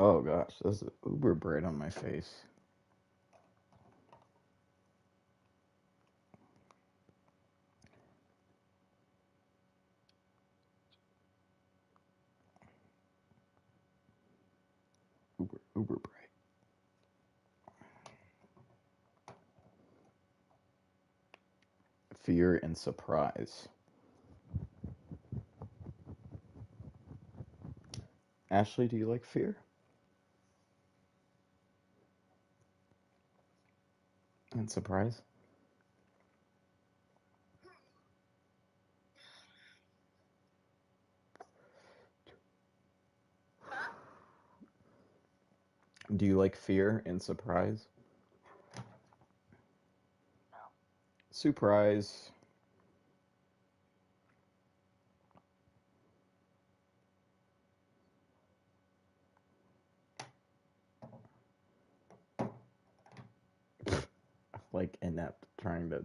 Oh gosh, there's uber bright on my face. Uber bright. Fear and surprise. Ashley, do you like fear and surprise? Do you like fear and surprise? Surprise. Like inept trying to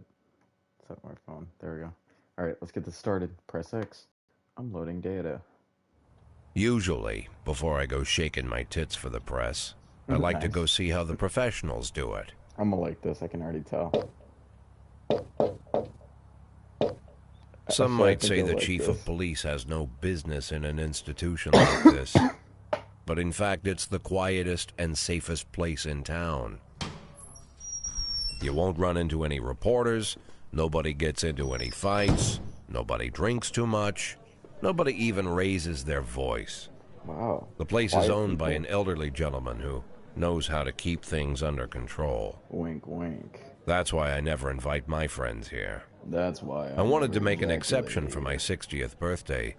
set my phone. There we go. All right, let's get this started. Press X. I'm loading data. Usually, before I go shaking my tits for the press, I like to go see how the professionals do it. I'm gonna like this, I can already tell. Some Actually, might say the like chief this. of police has no business in an institution like this. But in fact, it's the quietest and safest place in town. You won't run into any reporters, nobody gets into any fights, nobody drinks too much, nobody even raises their voice. Wow. The place Quiet is owned people. by an elderly gentleman who knows how to keep things under control. Wink, wink. That's why I never invite my friends here. That's why I wanted to make an exception for my 60th birthday,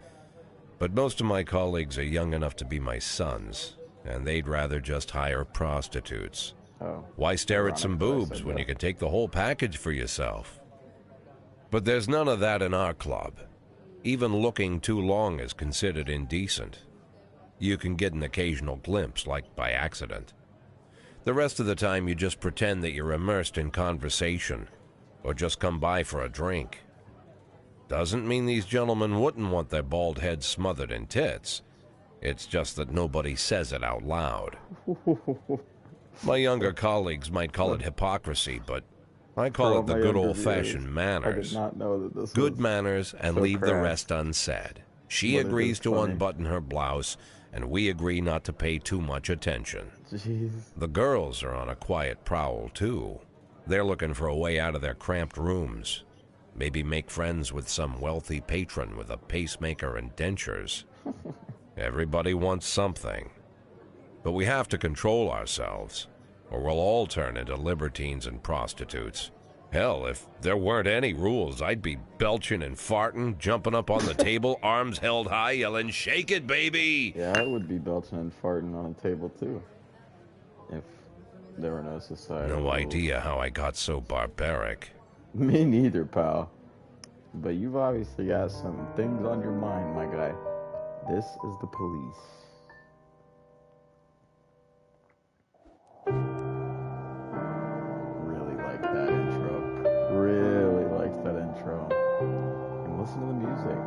but most of my colleagues are young enough to be my sons, and they'd rather just hire prostitutes. Oh. Why stare at some boobs when you can take the whole package for yourself? But there's none of that in our club. Even looking too long is considered indecent. You can get an occasional glimpse, like by accident. The rest of the time you just pretend that you're immersed in conversation, or just come by for a drink. Doesn't mean these gentlemen wouldn't want their bald heads smothered in tits. It's just that nobody says it out loud. My younger colleagues might call it hypocrisy, but I call it the good old-fashioned manners. I did not know that this Good was manners and so leave the crass. rest unsaid. She But it agrees is to funny. unbutton her blouse, and we agree not to pay too much attention. Jeez. The girls are on a quiet prowl, too. They're looking for a way out of their cramped rooms. Maybe make friends with some wealthy patron with a pacemaker and dentures. Everybody wants something. But we have to control ourselves, or we'll all turn into libertines and prostitutes. Hell, if there weren't any rules, I'd be belching and farting, jumping up on the table, arms held high, yelling, "Shake it, baby!" Yeah, I would be belching and farting on a table too. If there were no society. No idea how I got so barbaric. Me neither, pal. But you've obviously got some things on your mind, my guy. This is the police. Really like that intro. Really liked that intro. And listen to the music.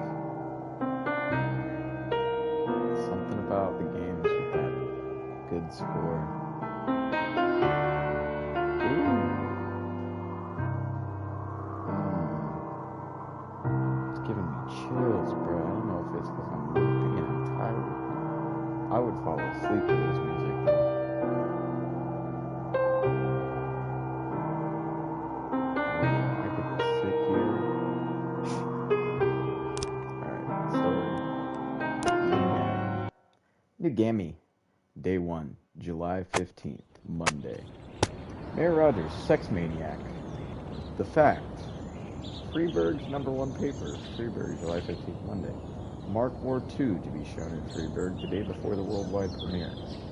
Something about the games with that good score. Ooh. It's giving me chills, bro. I don't know if it's because I'm being tired. I would fall asleep to this music, though. I could just sit here. Alright, story. New Gammy. Day 1, July 15th, Monday. Mayor Rogers, sex maniac. The fact. Freeburg's #1 paper, Freeburg, July 15th, Monday. Mark War II to be shown in Freeburg the day before the worldwide premiere,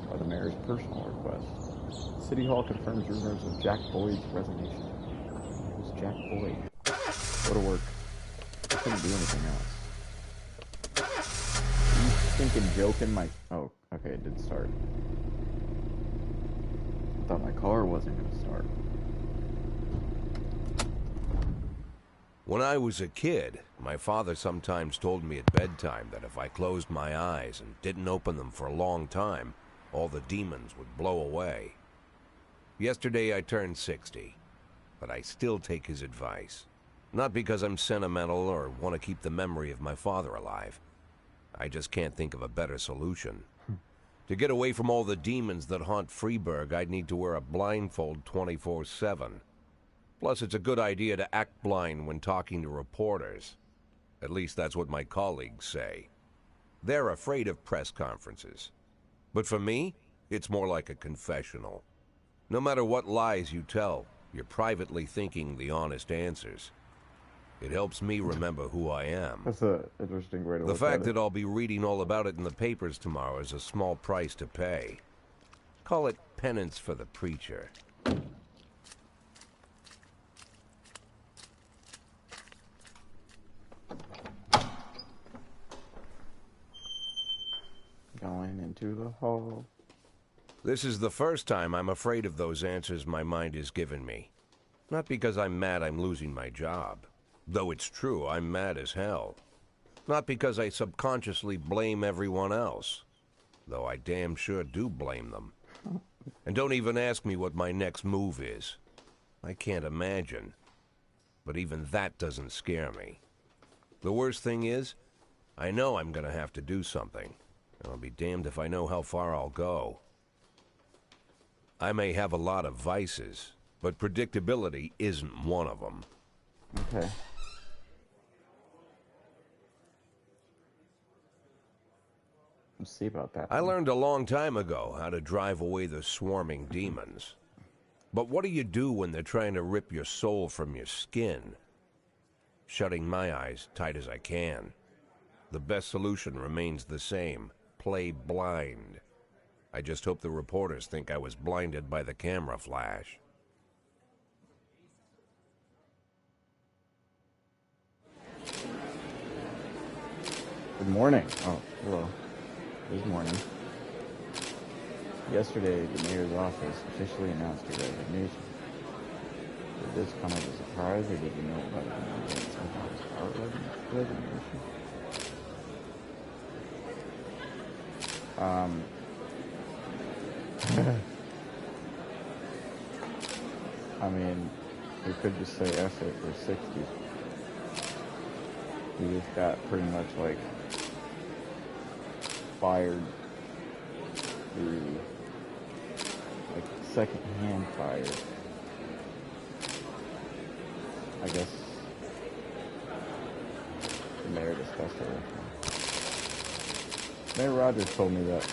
by the mayor's personal request. City Hall confirms rumors of Jack Boyd's resignation. Who's Jack Boyd? Go to work. I couldn't do anything else. You stinking joke in my... Oh, okay, it did start. I thought my car wasn't going to start. When I was a kid, my father sometimes told me at bedtime that if I closed my eyes and didn't open them for a long time, all the demons would blow away. Yesterday I turned 60, but I still take his advice. Not because I'm sentimental or want to keep the memory of my father alive. I just can't think of a better solution. To get away from all the demons that haunt Freeburg, I'd need to wear a blindfold 24/7. Plus, it's a good idea to act blind when talking to reporters. At least that's what my colleagues say. They're afraid of press conferences. But for me, it's more like a confessional. No matter what lies you tell, you're privately thinking the honest answers. It helps me remember who I am. That's an interesting way to look at it. The fact that I'll be reading all about it in the papers tomorrow is a small price to pay. Call it penance for the preacher. Going into the hall. This is the first time I'm afraid of those answers my mind has given me. Not because I'm mad I'm losing my job. Though it's true, I'm mad as hell. Not because I subconsciously blame everyone else. Though I damn sure do blame them. And don't even ask me what my next move is. I can't imagine. But even that doesn't scare me. The worst thing is, I know I'm gonna have to do something. And I'll be damned if I know how far I'll go. I may have a lot of vices, but predictability isn't one of them. Okay. Let's see about that. I learned a long time ago how to drive away the swarming demons. But what do you do when they're trying to rip your soul from your skin? Shutting my eyes tight as I can. The best solution remains the same. Play blind. I just hope the reporters think I was blinded by the camera flash. Good morning. Oh, hello. Good morning. Yesterday, the mayor's office officially announced your resignation. Did this come as a surprise, or did you know about it in advance? I thought it was our resignation. I mean, we could just say F it for 60. We just got pretty much like fired through like second-hand fire. I guess the mayor discussed it with me. Mayor Rogers told me that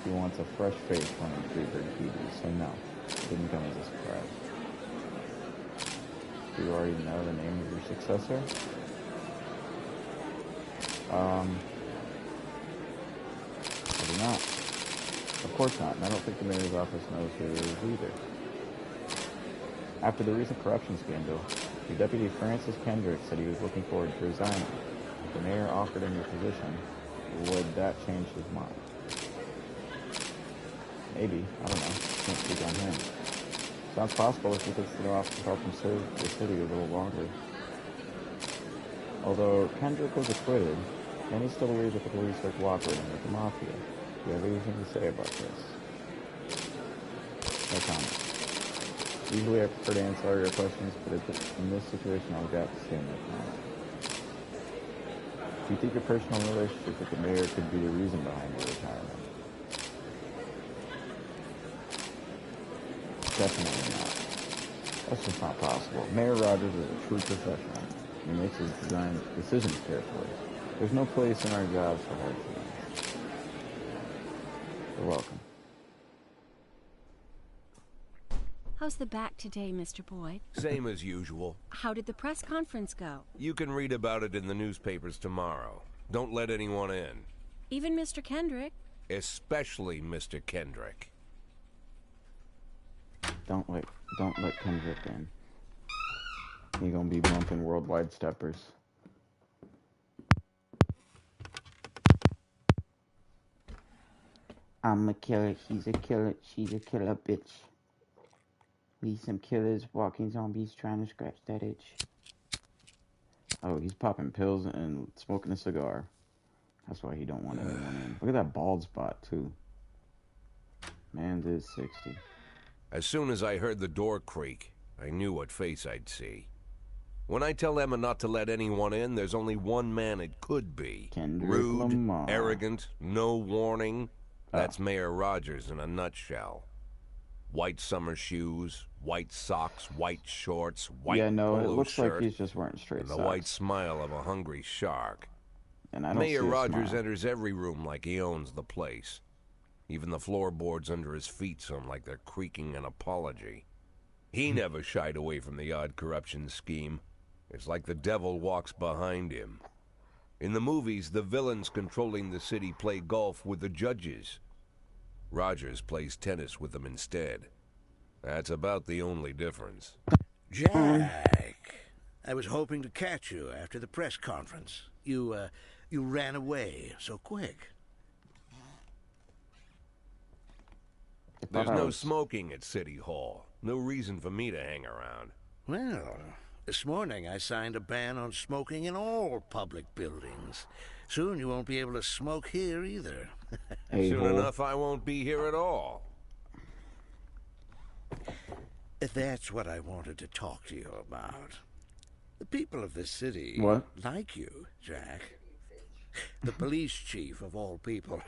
he wants a fresh face running Freeburg PD, so no, it didn't come as a surprise. Do you already know the name of your successor? I do not. Of course not, and I don't think the mayor's office knows who it is either. After the recent corruption scandal, your deputy Francis Kendrick said he was looking forward to resigning. If the mayor offered him your position, would that change his mind? Maybe. I don't know. Can't speak on him. Sounds possible if he thinks the office to help him serve the city a little longer. Although Kendrick was acquitted, many still believe that the police are cooperating with the mafia. Do you have anything to say about this? No comment. Usually I prefer to answer all your questions, but in this situation I've got to say no comment. Do you think your personal relationship with the mayor could be the reason behind your retirement? Definitely not. That's just not possible. Mayor Rogers is a true professional. He makes his decisions carefully. There's no place in our jobs for hard feelings. You're welcome. How's the back today, Mr. Boyd? Same as usual. How did the press conference go? You can read about it in the newspapers tomorrow. Don't let anyone in. Even Mr. Kendrick? Especially Mr. Kendrick. Don't let Kendrick in. He's gonna be bumping worldwide steppers. I'm a killer, he's a killer, she's a killer bitch. We some killers, walking zombies trying to scratch that itch. Oh, he's popping pills and smoking a cigar. That's why he don't want anyone in. Look at that bald spot, too. Man did 60. As soon as I heard the door creak, I knew what face I'd see. When I tell Emma not to let anyone in, there's only one man it could be. Kendrick Rude, Lamar. arrogant, no warning. That's Mayor Rogers in a nutshell. White summer shoes, white socks, white shorts, white Yeah, no, it polo looks like shirt, he's just wearing straight and the socks. white smile of a hungry shark. And I don't Mayor see a Rogers smile. enters every room like he owns the place. Even the floorboards under his feet sound like they're creaking an apology. He never shied away from the odd corruption scheme. It's like the devil walks behind him. In the movies, the villains controlling the city play golf with the judges. Rogers plays tennis with them instead. That's about the only difference. Jack, I was hoping to catch you after the press conference. You ran away so quick. There's no smoking at City Hall. No reason for me to hang around. Well, this morning I signed a ban on smoking in all public buildings. Soon you won't be able to smoke here either. Soon enough, I won't be here at all. That's what I wanted to talk to you about. The people of this city like you, Jack. The police chief of all people.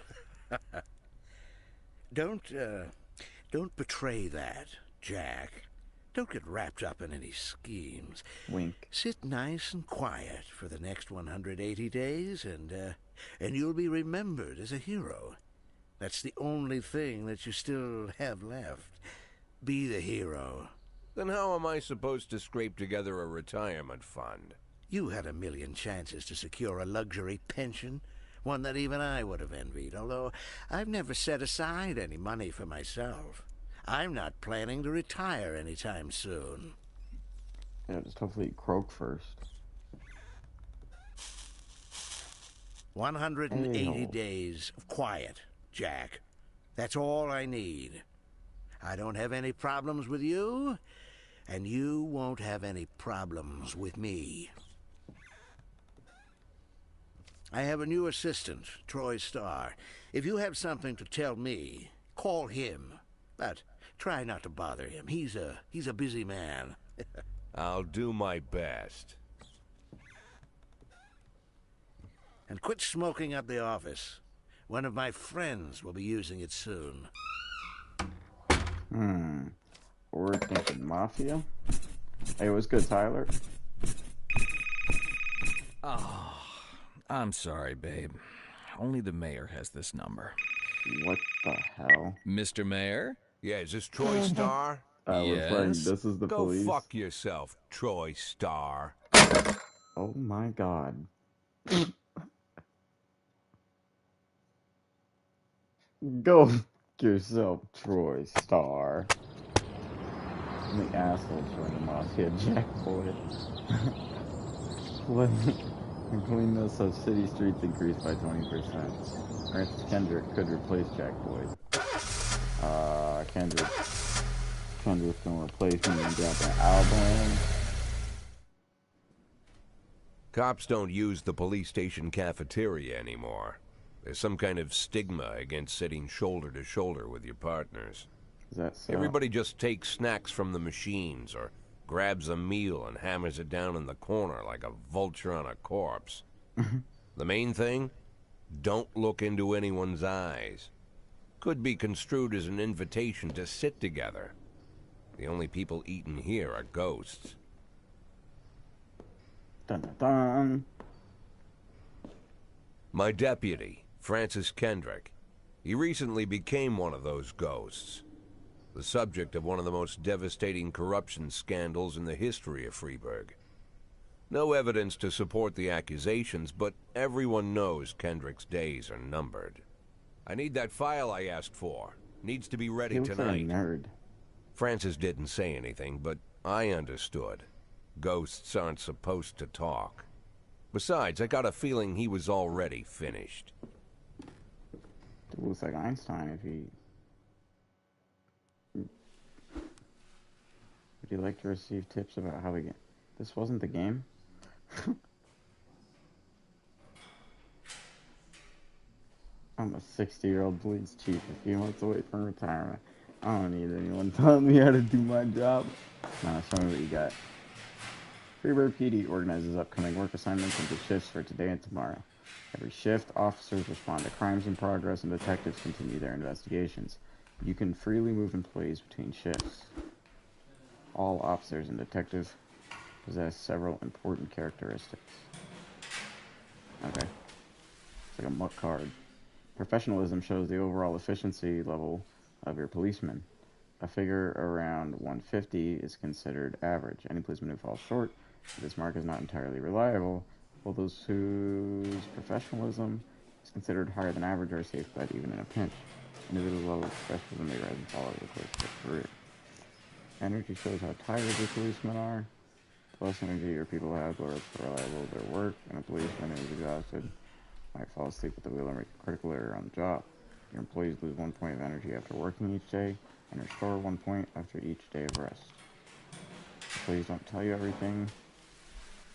Don't betray that, Jack. Don't get wrapped up in any schemes. Wink. Sit nice and quiet for the next 180 days, and you'll be remembered as a hero. That's the only thing that you still have left. Be the hero. Then how am I supposed to scrape together a retirement fund? You had a million chances to secure a luxury pension, one that even I would have envied, although I've never set aside any money for myself. I'm not planning to retire anytime soon. Yeah, just hopefully croak first. 180 days of quiet, Jack. That's all I need. I don't have any problems with you, and you won't have any problems with me. I have a new assistant, Troy Starr. If you have something to tell me, call him. But try not to bother him. He's a busy man. I'll do my best. And quit smoking up the office. One of my friends will be using it soon. We're thinking Mafia. Hey, what's good, Tyler? Oh, I'm sorry, babe. Only the mayor has this number. What the hell? Mr. Mayor? Yeah, is this Troy Starr? We're playing Yes? This Is the Go Police. fuck yourself, Troy Starr. Oh my god. Go fuck yourself, Troy Starr. The asshole joining the Mafia, Jack Boyd. The cleanness of city streets increased by 20%. Francis Kendrick could replace Jack Boyd. Kendrick's gonna replace me and drop an album. Cops don't use the police station cafeteria anymore. There's some kind of stigma against sitting shoulder to shoulder with your partners. Is that so? Everybody just takes snacks from the machines or grabs a meal and hammers it down in the corner like a vulture on a corpse. The main thing? Don't look into anyone's eyes. Could be construed as an invitation to sit together. The only people eating here are ghosts. Dun dun dun. My deputy, Francis Kendrick. He recently became one of those ghosts. The subject of one of the most devastating corruption scandals in the history of Freeburg. No evidence to support the accusations, but everyone knows Kendrick's days are numbered. I need that file I asked for. Needs to be ready He looks like a tonight. nerd. Francis didn't say anything, but I understood. Ghosts aren't supposed to talk. Besides, I got a feeling he was already finished. It looks like Einstein if he... Would you like to receive tips about how we get... This wasn't the game? I'm a 60-year-old police chief a few months away from retirement. I don't need anyone telling me how to do my job. Nah, show me what you got. Freeburg PD organizes upcoming work assignments into shifts for today and tomorrow. Every shift, officers respond to crimes in progress and detectives continue their investigations. You can freely move employees between shifts. All officers and detectives possess several important characteristics. Okay. It's like a muck card. Professionalism shows the overall efficiency level of your policeman. A figure around 150 is considered average. Any policeman who falls short of this mark is not entirely reliable, while those whose professionalism is considered higher than average are a safe bet even in a pinch. Individuals' level of professionalism may rise and fall over the course of their career. Energy shows how tired your policemen are. The less energy your people have, the less reliable their work, and a policeman who is exhausted might fall asleep at the wheel or make a critical error on the job. Your employees lose 1 point of energy after working each day, and restore 1 point after each day of rest. Employees don't tell you everything.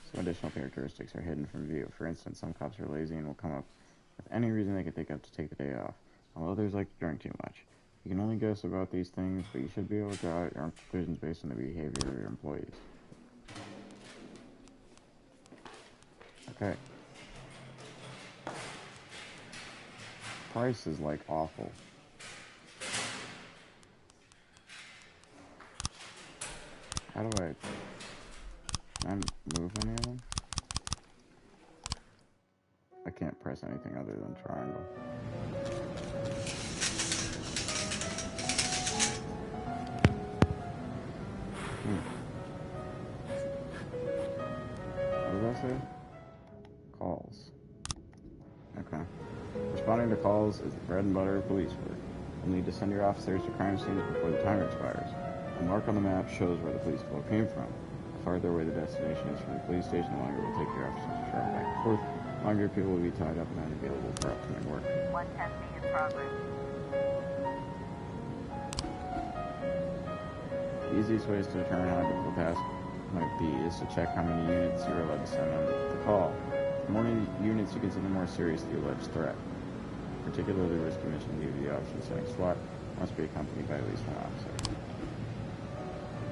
Some additional characteristics are hidden from view. For instance, some cops are lazy and will come up with any reason they can think of to take the day off, while others like to drink too much. You can only guess about these things, but you should be able to draw out your own conclusions based on the behavior of your employees. Okay. Price is like awful. How do I... Can I move any of them? I can't press anything other than triangle. What did I say? Calls. Okay. Responding to calls is the bread and butter of police work. You'll need to send your officers to crime scenes before the timer expires. A mark on the map shows where the police call came from. The farther away the destination is from the police station, the longer it will take your officers to travel back and forth. The longer people will be tied up and unavailable for upcoming work. 110B in progress. The easiest ways to determine how difficult a task might be is to check how many units you're allowed to send on the call. The more units you consider, the more serious the alleged threat. Particularly risky mission give you the option setting slot must be accompanied by at least one officer.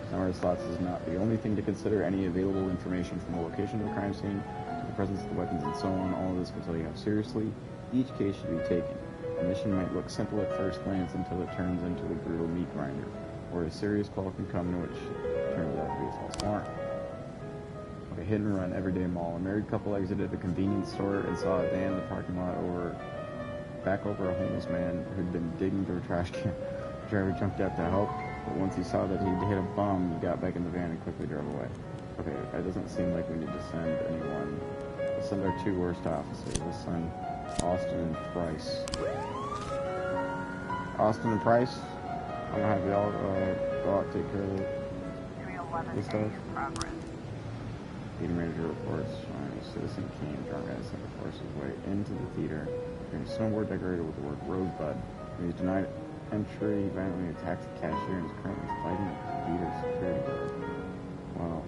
Number of slots is not the only thing to consider. Any available information from the location of the crime scene to the presence of the weapons and so on, all of this will tell you how seriously each case should be taken. A mission might look simple at first glance until it turns into a brutal meat grinder, or a serious call can come in which turns out to be a false alarm. Okay, hit and run, everyday mall. A married couple exited a convenience store and saw a van in the parking lot back over a homeless man who'd been digging through a trash can. The driver jumped out to help, but once he saw that he'd hit a bum, he got back in the van and quickly drove away. Okay, it doesn't seem like we need to send anyone. Let's send our 2 worst officers. Let's send Austin and Price. Austin and Price, I'm gonna have y'all go out and take care of this stuff. Theater manager reports showing a citizen came drunk as he forced his way into the theater during a snowboard decorated with the word Rosebud. He was denied entry, violently attacked the cashier, and is currently fighting the theater security guard. Wow.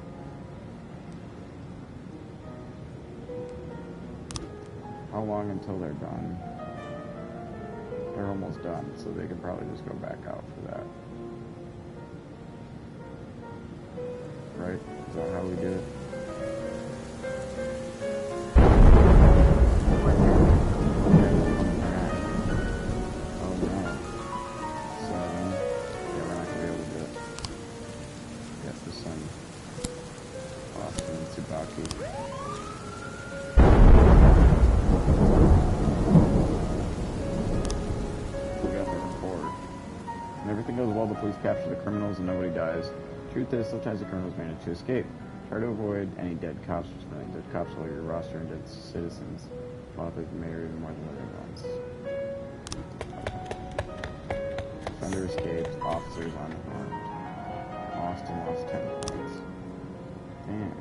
How long until they're done? They're almost done, so they could probably just go back out for that. Right? Is that how we do it? The police capture the criminals and nobody dies. Truth is, sometimes the criminals manage to escape. Try to avoid any dead cops, which means dead cops all your roster and dead citizens. Bother the mayor even more than living ones. Offender escapes, officers unharmed. Austin lost 10 points. Damn.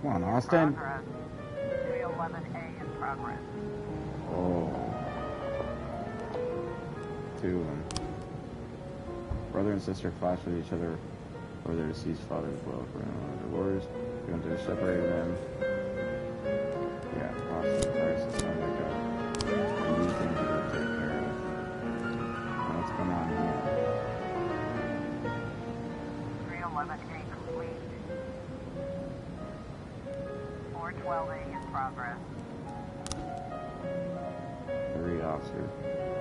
Come on, Austin. 311A in progress. Oh. 2 of them. Brother and sister clashed with each other over their deceased father's will. For their lawyers, we went to separate them. Yeah, Austin Price is something like that. 411A complete. 412A in progress. Three officer.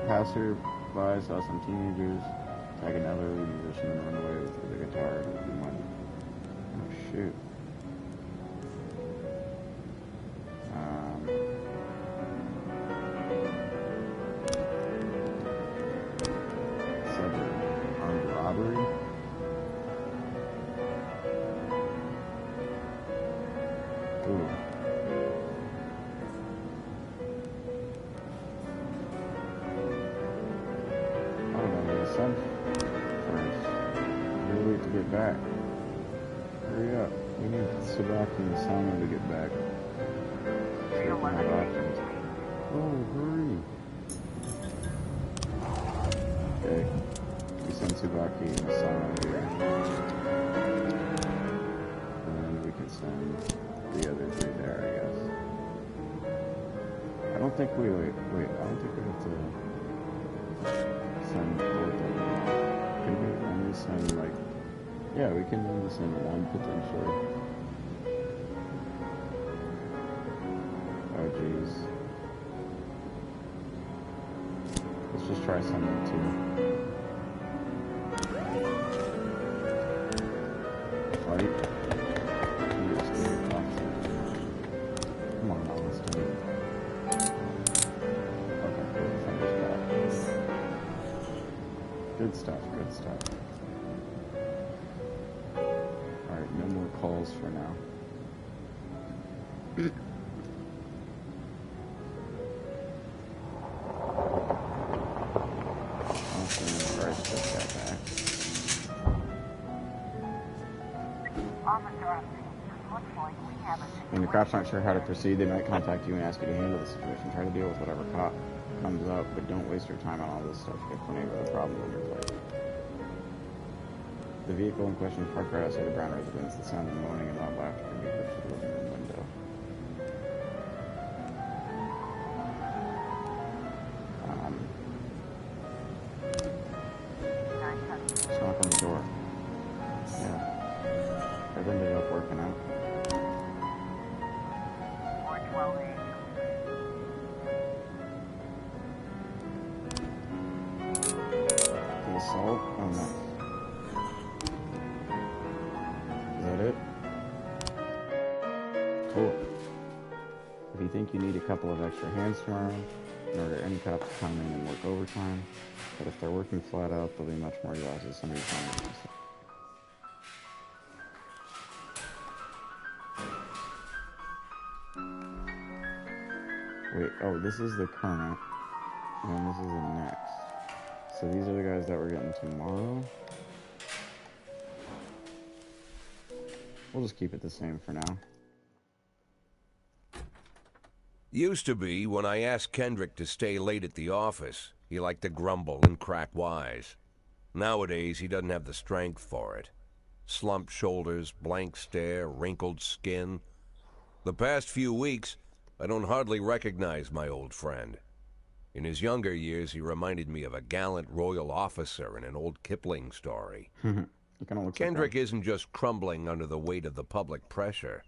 Passer-by saw some teenagers attack an elderly musician and run away with the guitar and money. Oh shoot. Armed robbery. Ooh. Son first. We'll wait to get back. Hurry up. We need Sabaki and Sama to get back. So we can have options. Oh, hurry. Okay. We send Tsubaki and Sama here. And then we can send the other three there, I guess. I don't think we I don't think we have to send both of them. Can we only send, like... Yeah, we can only send one, potentially. Oh, jeez. Let's just try sending two. Fight. Come on, now, let's do it. Okay, cool. Finish that. Good stuff, good stuff. Alright, no more calls for now. Officer Bryce just got back. Looks like we have a When the cops aren't sure how to proceed, they might contact you and ask you to handle the situation. Try to deal with whatever cop comes up, but don't waste your time on all this stuff. You have plenty of other problems on your plate. The vehicle in question is parked right outside the Brown residence. The sound of moaning and loud laughter can be heard through the living room window. Just knock on the door. Yeah. It ended up working out. 412A. The assault? Oh, nice. Is that it? Cool. If you think you need a couple of extra hands tomorrow, in order any cop to come in and work overtime, but if they're working flat out, they'll be much more utilized as somebody's home. Wait, oh, this is the current, and this is the next. So these are the guys that we're getting tomorrow. We'll just keep it the same for now. Used to be, when I asked Kendrick to stay late at the office, he liked to grumble and crack wise. Nowadays, he doesn't have the strength for it. Slumped shoulders, blank stare, wrinkled skin. The past few weeks, I don't hardly recognize my old friend. In his younger years, he reminded me of a gallant royal officer in an old Kipling story. Kendrick isn't just crumbling under the weight of the public pressure,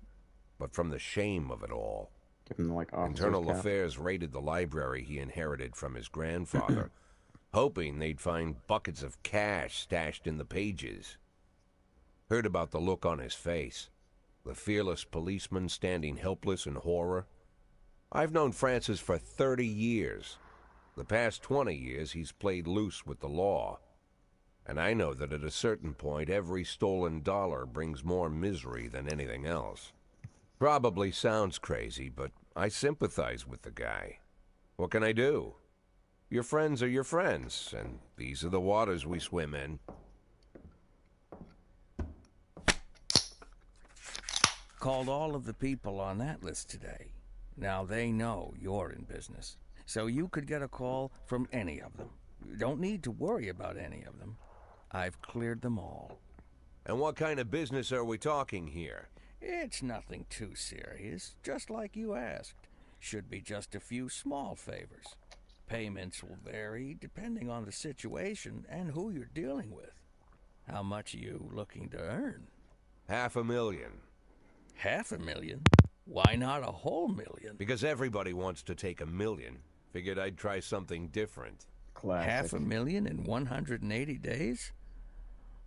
but from the shame of it all. Internal Affairs raided the library he inherited from his grandfather, hoping they'd find buckets of cash stashed in the pages. Heard about the look on his face, the fearless policeman standing helpless in horror. I've known Francis for 30 years. The past 20 years, he's played loose with the law. And I know that at a certain point, every stolen dollar brings more misery than anything else. Probably sounds crazy, but I sympathize with the guy. What can I do? Your friends are your friends, and these are the waters we swim in. Called all of the people on that list today. Now they know you're in business, so you could get a call from any of them. You don't need to worry about any of them. I've cleared them all. And what kind of business are we talking here? It's nothing too serious, just like you asked. Should be just a few small favors. Payments will vary depending on the situation and who you're dealing with. How much are you looking to earn? $500,000. $500,000? Why not a whole million? Because everybody wants to take $1 million. Figured I'd try something different. Classic. $500,000 in 180 days?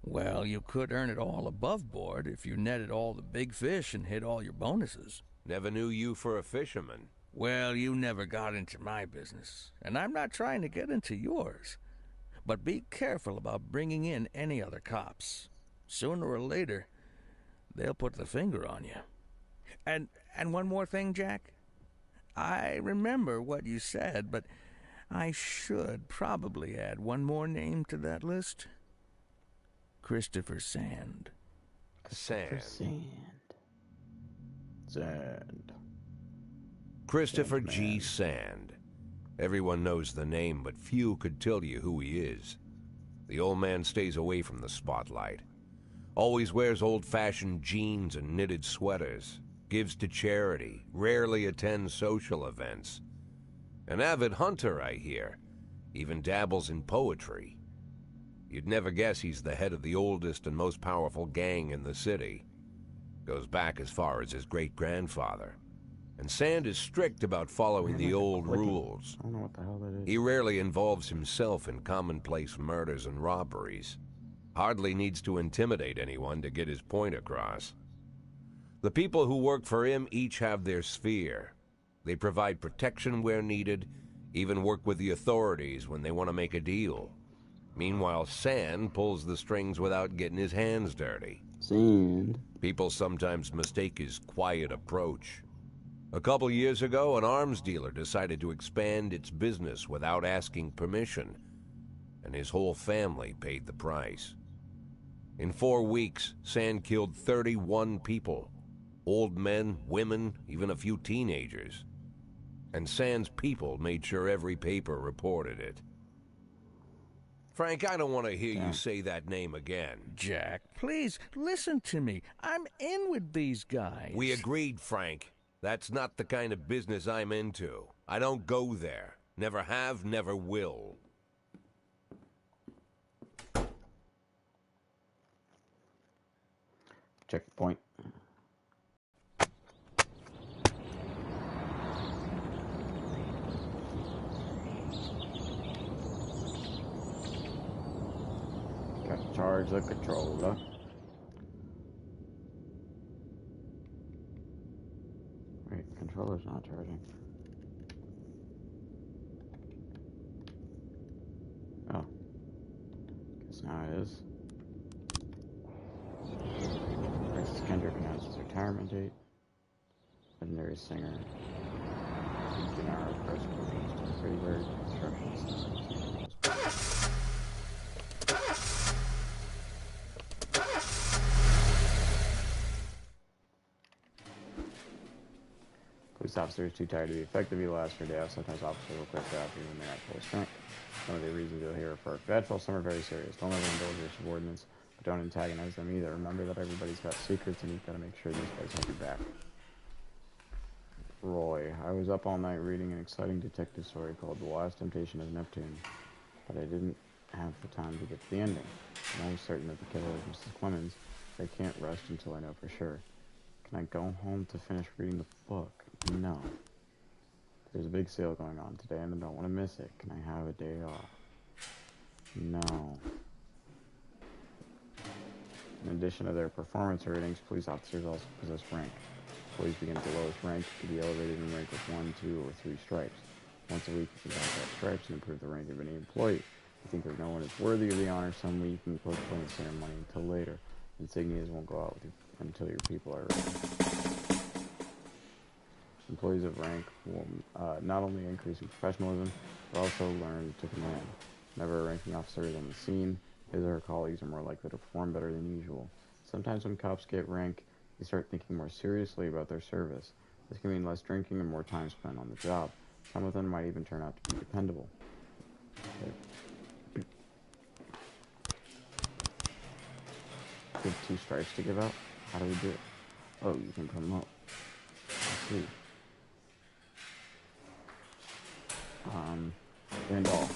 Well, you could earn it all above board if you netted all the big fish and hit all your bonuses. Never knew you for a fisherman. Well, you never got into my business, and I'm not trying to get into yours. But be careful about bringing in any other cops. Sooner or later, they'll put the finger on you. And one more thing, Jack. I remember what you said, but I should probably add one more name to that list. Christopher Sand. Sand. Sand. Christopher G. Sand. Everyone knows the name, but few could tell you who he is. The old man stays away from the spotlight. Always wears old-fashioned jeans and knitted sweaters. Gives to charity. Rarely attends social events. An avid hunter, I hear. Even dabbles in poetry. You'd never guess he's the head of the oldest and most powerful gang in the city. Goes back as far as his great-grandfather. And Sand is strict about following the old rules. I don't know what the hell that is. He rarely involves himself in commonplace murders and robberies. Hardly needs to intimidate anyone to get his point across. The people who work for him each have their sphere. They provide protection where needed, even work with the authorities when they want to make a deal. Meanwhile, Sand pulls the strings without getting his hands dirty. Sand. People sometimes mistake his quiet approach. A couple years ago, an arms dealer decided to expand its business without asking permission, and his whole family paid the price. In 4 weeks, Sand killed 31 people. Old men, women, even a few teenagers. And Sand's people made sure every paper reported it. Frank, I don't want to hear you say that name again. Jack, please, listen to me. I'm in with these guys. We agreed, Frank. That's not the kind of business I'm into. I don't go there. Never have, never will. Checkpoint. Got to charge the controller. Wait, controller's not charging. Oh. Guess now it is. Francis Kendrick announced his retirement date. Legendary singer. Gennaro press conference to Freebird Construction. Police officers too tired to be effective. He will ask for a day off. Sometimes officers will quit after even when they're at full strength. Some of the reasons you'll hear are for forgetful, some are very serious. Don't ever indulge your subordinates, but don't antagonize them either. Remember that everybody's got secrets and you've got to make sure these guys have your back. Roy. I was up all night reading an exciting detective story called The Last Temptation of Neptune, but I didn't have the time to get to the ending. I'm almost certain that the killer is Mrs. Clemens. I can't rest until I know for sure. Can I go home to finish reading the book? No. There's a big sale going on today and I don't want to miss it. Can I have a day off? No. In addition to their performance ratings, police officers also possess rank. Employees begin at the lowest rank to be elevated in rank with 1, 2, or 3 stripes. Once a week, you can count that stripes and improve the rank of any employee. If you think that no one is worthy of the honor, some week you can postpone the ceremony until later. Insignias won't go out with you until your people are ready. Employees of rank will not only increase in professionalism, but also learn to command. Whenever a ranking officer is on the scene, his or her colleagues are more likely to perform better than usual. Sometimes when cops get rank, they start thinking more seriously about their service. This can mean less drinking and more time spent on the job. Some of them might even turn out to be dependable. Okay. We have 2 stripes to give out? How do we do it? Oh, you can promote. Let's see. And all.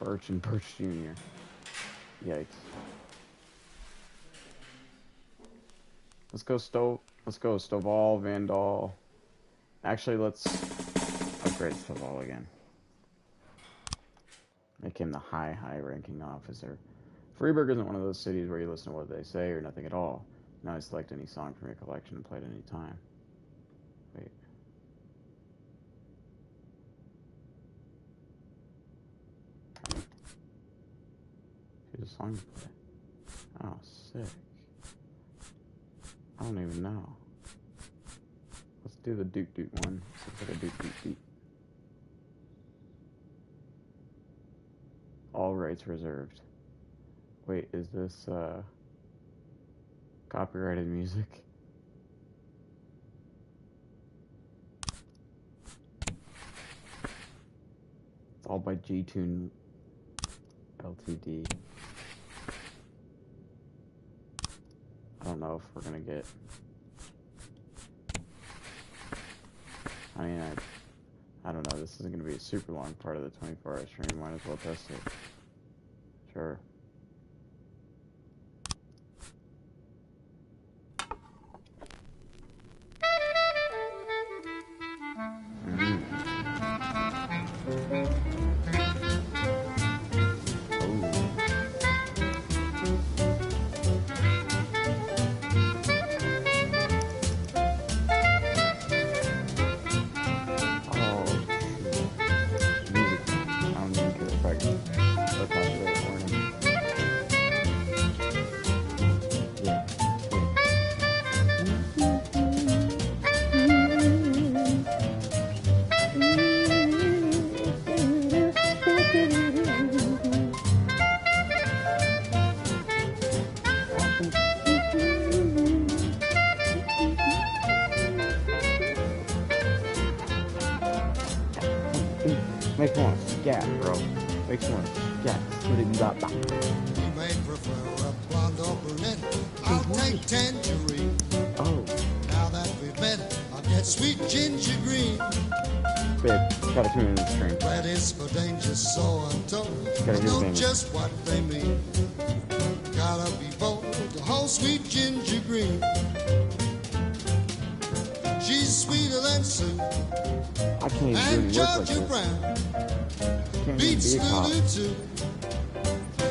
Birch and Birch Jr. Yikes. Let's go Stovall, Vandal. Actually, let's upgrade Stovall again. Make him the high ranking officer. Freiburg isn't one of those cities where you listen to what they say or nothing at all. Now I select any song from your collection and play it any time. Wait. Here's a song to play. Oh, sick. I don't even know. Let's do the Doot Doot one. Let's look at a Doot Doot Doot. All rights reserved. Wait, is this copyrighted music? It's all by G-Tune Ltd. I don't know if we're gonna get. I mean, I don't know. This isn't gonna be a super long part of the 24-hour stream. Might as well test it. Sure. Makes me want to scat, bro. Makes me want to scat. What have you got back? You may prefer a blonde or brunette. I'll take tangerine. Oh. Now that we've met, I'll get sweet ginger green. Babe, gotta tune in the stream. That is for danger, so untold. Gotta I do know things. just what they mean. Gotta be bold, the whole sweet ginger green. She's sweeter than Sue I can't even and do work like Georgia this. Brown. Can't Beats even be a cop. Lulu too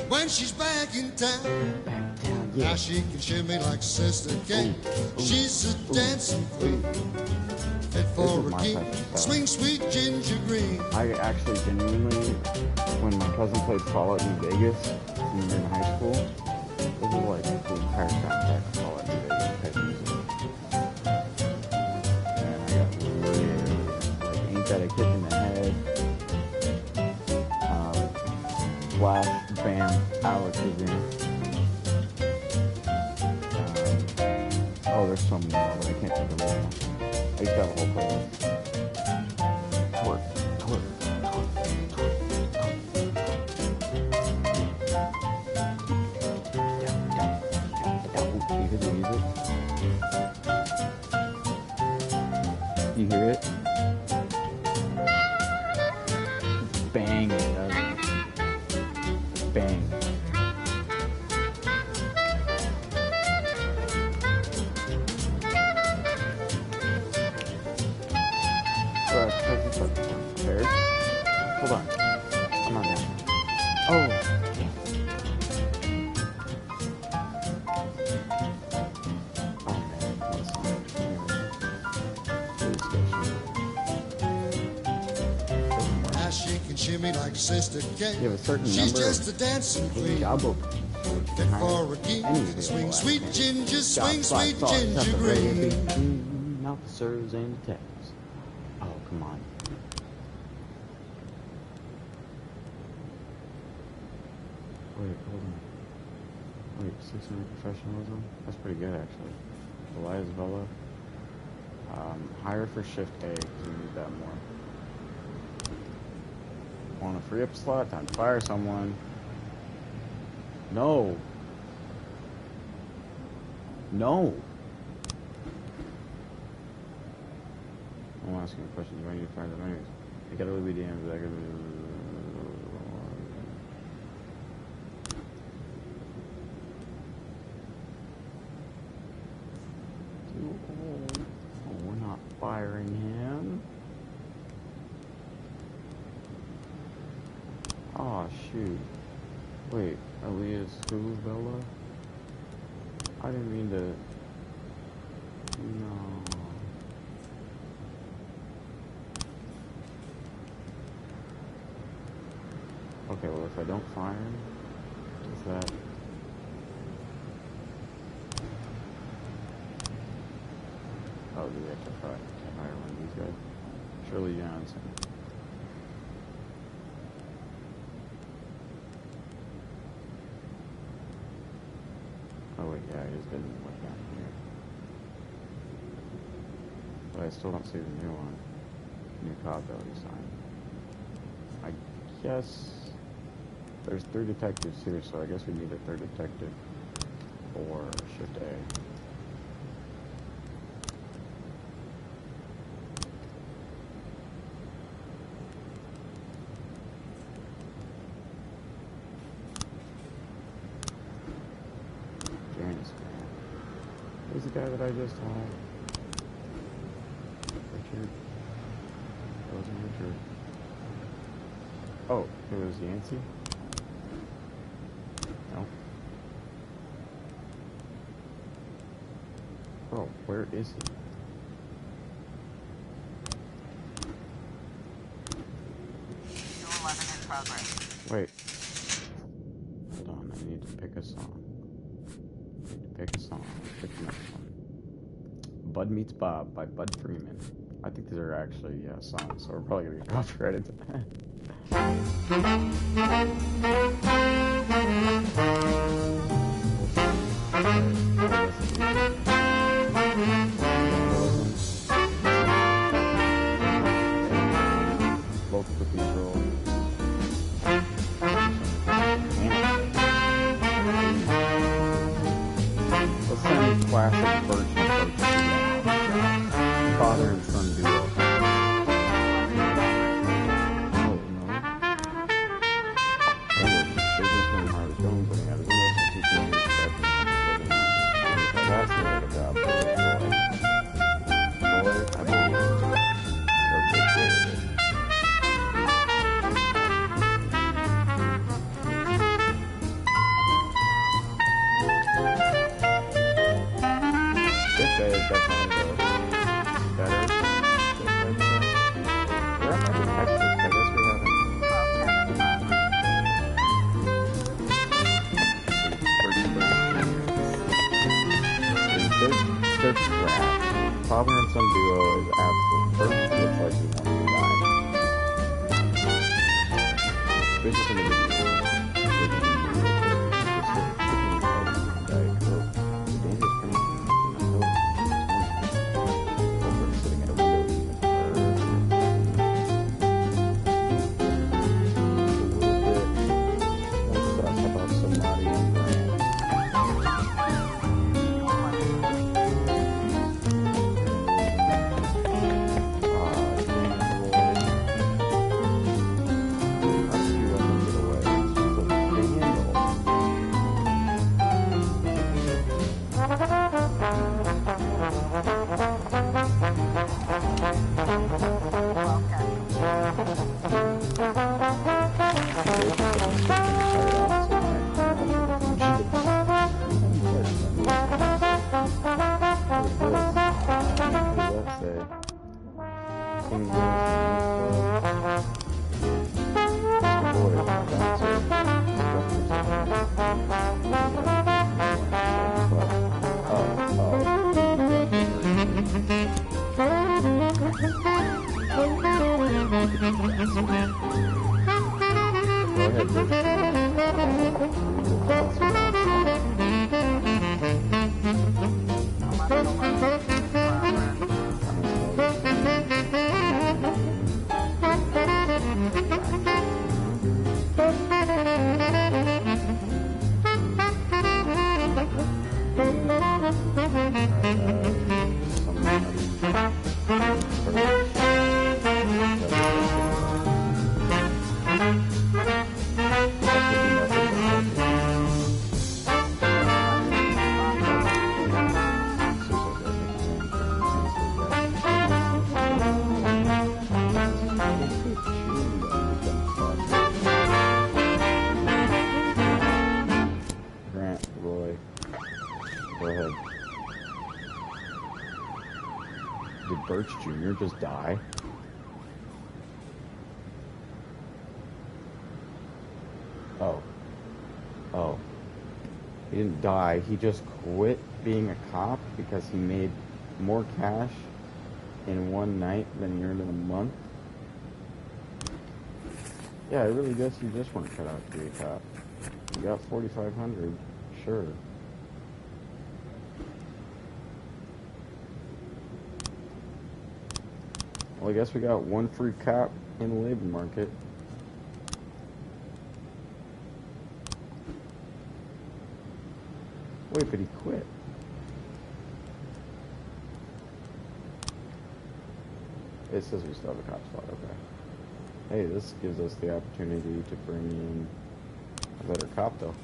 when she's back in town. Back down, yeah. Now she can shimmy like Sister Kate. She's a dancing queen, fit for This a is my king. type of stuff. Swing sweet ginger green. I actually genuinely, when my cousin played Fallout New Vegas when we were in high school, this is like the entire soundtrack of Fallout New Vegas type music. And I got really, like, Ain't That a Kick in the Head, Flash, Bam, Alex is in. Oh, there's so many more, but I can't think of them all. I used to have a whole playlist. Twerk, twerk, twerk, twerk, twerk. You hear the music? You hear it? Bang, it does. Bang. Prepared? Hold on. I'm not down. Oh. Oh man, what a song. Really special. Now she can shimmy like Sister Kate. You have a certain She's number just a dancing of queen. job openings. Fit for a king. Swing sweet ginger, swing sweet ginger green. Officers and detectives. Oh, come on. Wait, hold on. Wait, 600 professionalism? That's pretty good, actually. Elias Vela. Hire for shift A, because we need that more. Want to free up a slot? Time to fire someone. No. No. I'm asking questions. Why do you fire them anyways? You gotta really be damned. firing him. Oh shoot. Wait, LESSGOOOO Bella? I didn't mean to. No. Okay, well if I don't fire him, is that... Oh, do we have to fire one of these guys? Shirley Johnson. Oh wait, yeah, I just didn't look down here. But I still don't see the new one. New cop value sign. I guess there's 3 detectives here, so I guess we need a 3rd detective for shift A. Who's the guy that I just had? Richard. That wasn't Richard. Oh, it was Yancey? No. Oh, where is he? Q11 in progress. Wait. Hold on, I need to pick a song. Pick a song. Pick the next one. Bud Meets Bob by Bud Freeman. I think these are actually songs, so we're probably gonna get copyrighted to that. Local Cathedral. Let's send classic version of father and son duo. Oh, no. Businessman I was going, but I was going to teach me that's the way to job. Boy, I believe father and son duo is absolute perfect. Looks like he wants to die. Business individual. Sitting at a window about somebody in brand. Birch Jr. just die? Oh. Oh. He didn't die. He just quit being a cop because he made more cash in one night than he earned in a month? Yeah, I really guess you just weren't cut out to be a cop. You got $4,500. Sure. Well, I guess we got one free cop in the labor market. Wait, but he quit. It says we still have a cop spot, okay. Hey, this gives us the opportunity to bring in a better cop, though.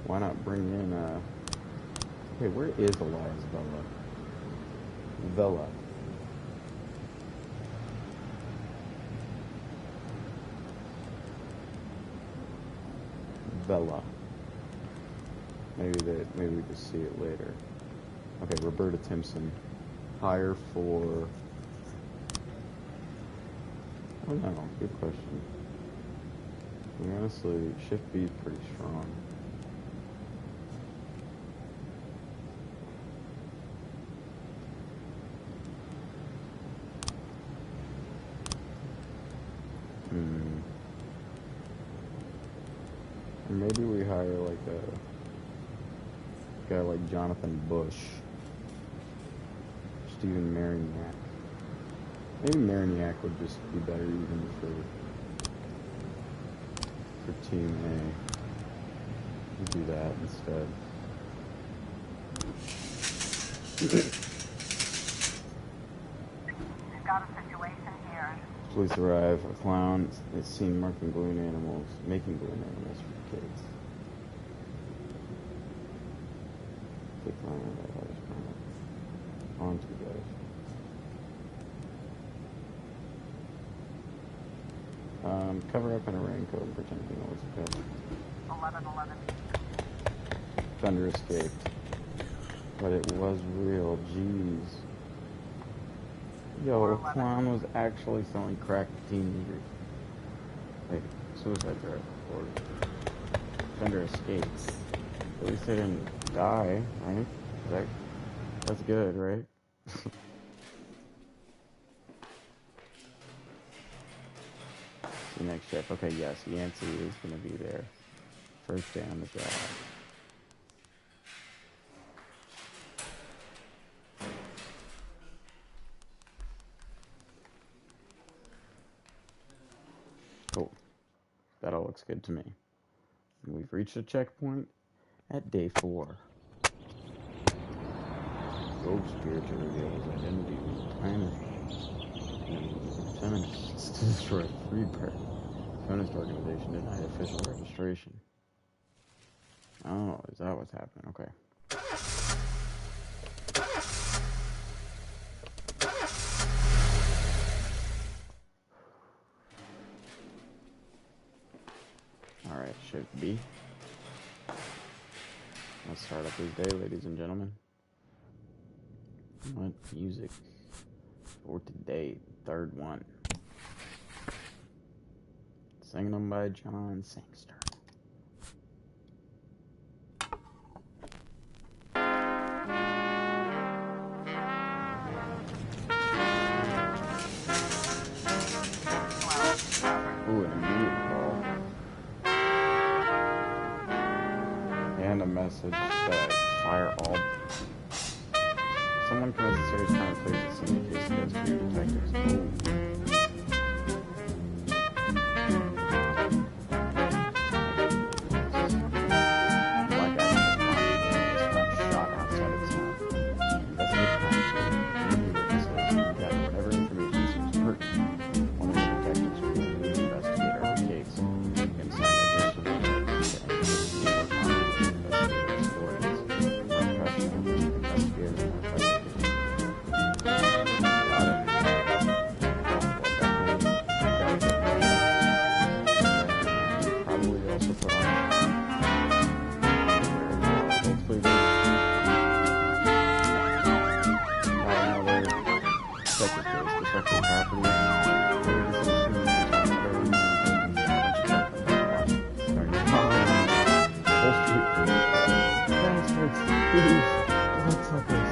Why not bring in, hey, where is Elias Vela? Vela. Vela. Maybe we can see it later. Okay, Roberta Timpson. Hire for... Oh no, good question. I mean, honestly, Shift B is pretty strong. Or maybe we hire like a guy like Jonathan Bush. Stephen Marignac. Maybe Marignac would just be better even for Team A. We'll do that instead. We've got a situation here. Police arrive. A clown is seen making balloon animals for kids. The clown on to guys. Cover up in a raincoat and pretend you know what's okay. 1111. Thunder escaped. But it was real, jeez. Yo, a clown was actually selling crack to teenagers. Like, suicide drive reported. Thunder escaped. At least they didn't die, right? That's good, right? The next shift. Okay, yes, Yancey is going to be there. First day on the job. Cool. That all looks good to me. And we've reached a checkpoint at day 4. Rogue Spirit to reveal his identity with planet and feminists to destroy Freebird. Feminist organization denied official registration. Oh, is that what's happening? Okay. Alright, shift B. Let's start up this day, ladies and gentlemen. What music for today? Third one. Singing them by John Sangster. Ooh, an immediate call. And a message that fire all. Someone commits a serious crime and plays the scene in case it goes to your detectives. Ooh. intellectual property. Bastards, please, bloodsuckers.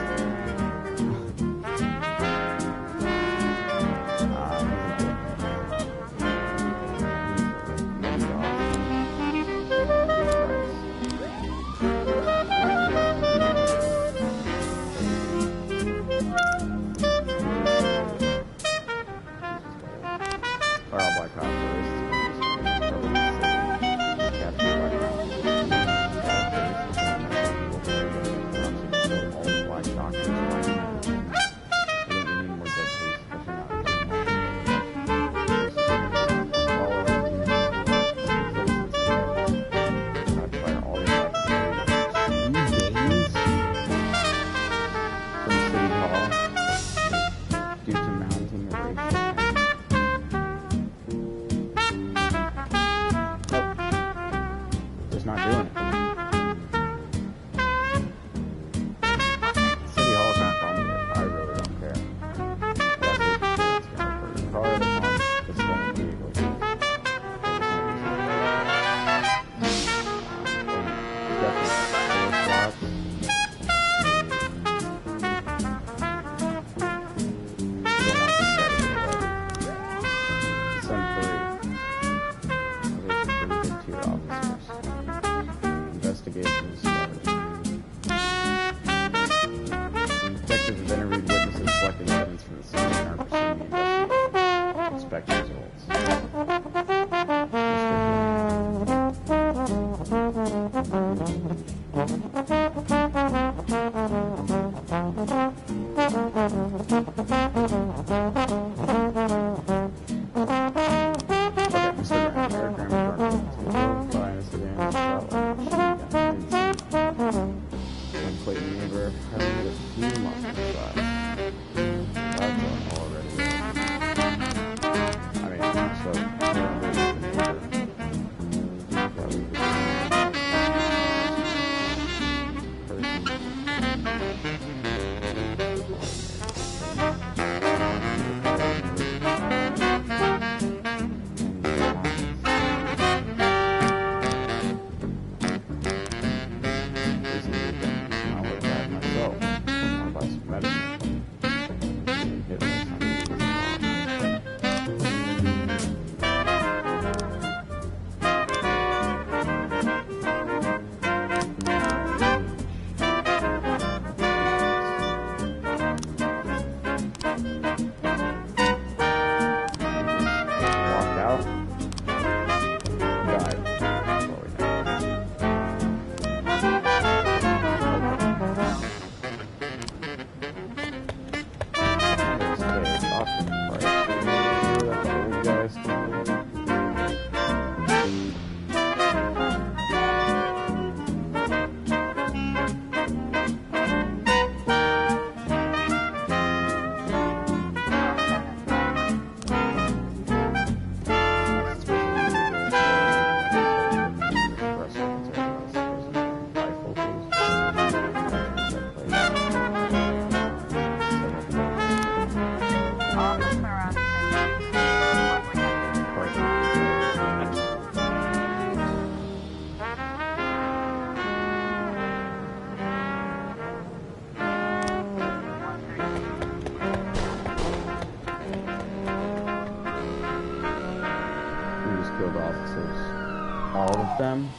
Them.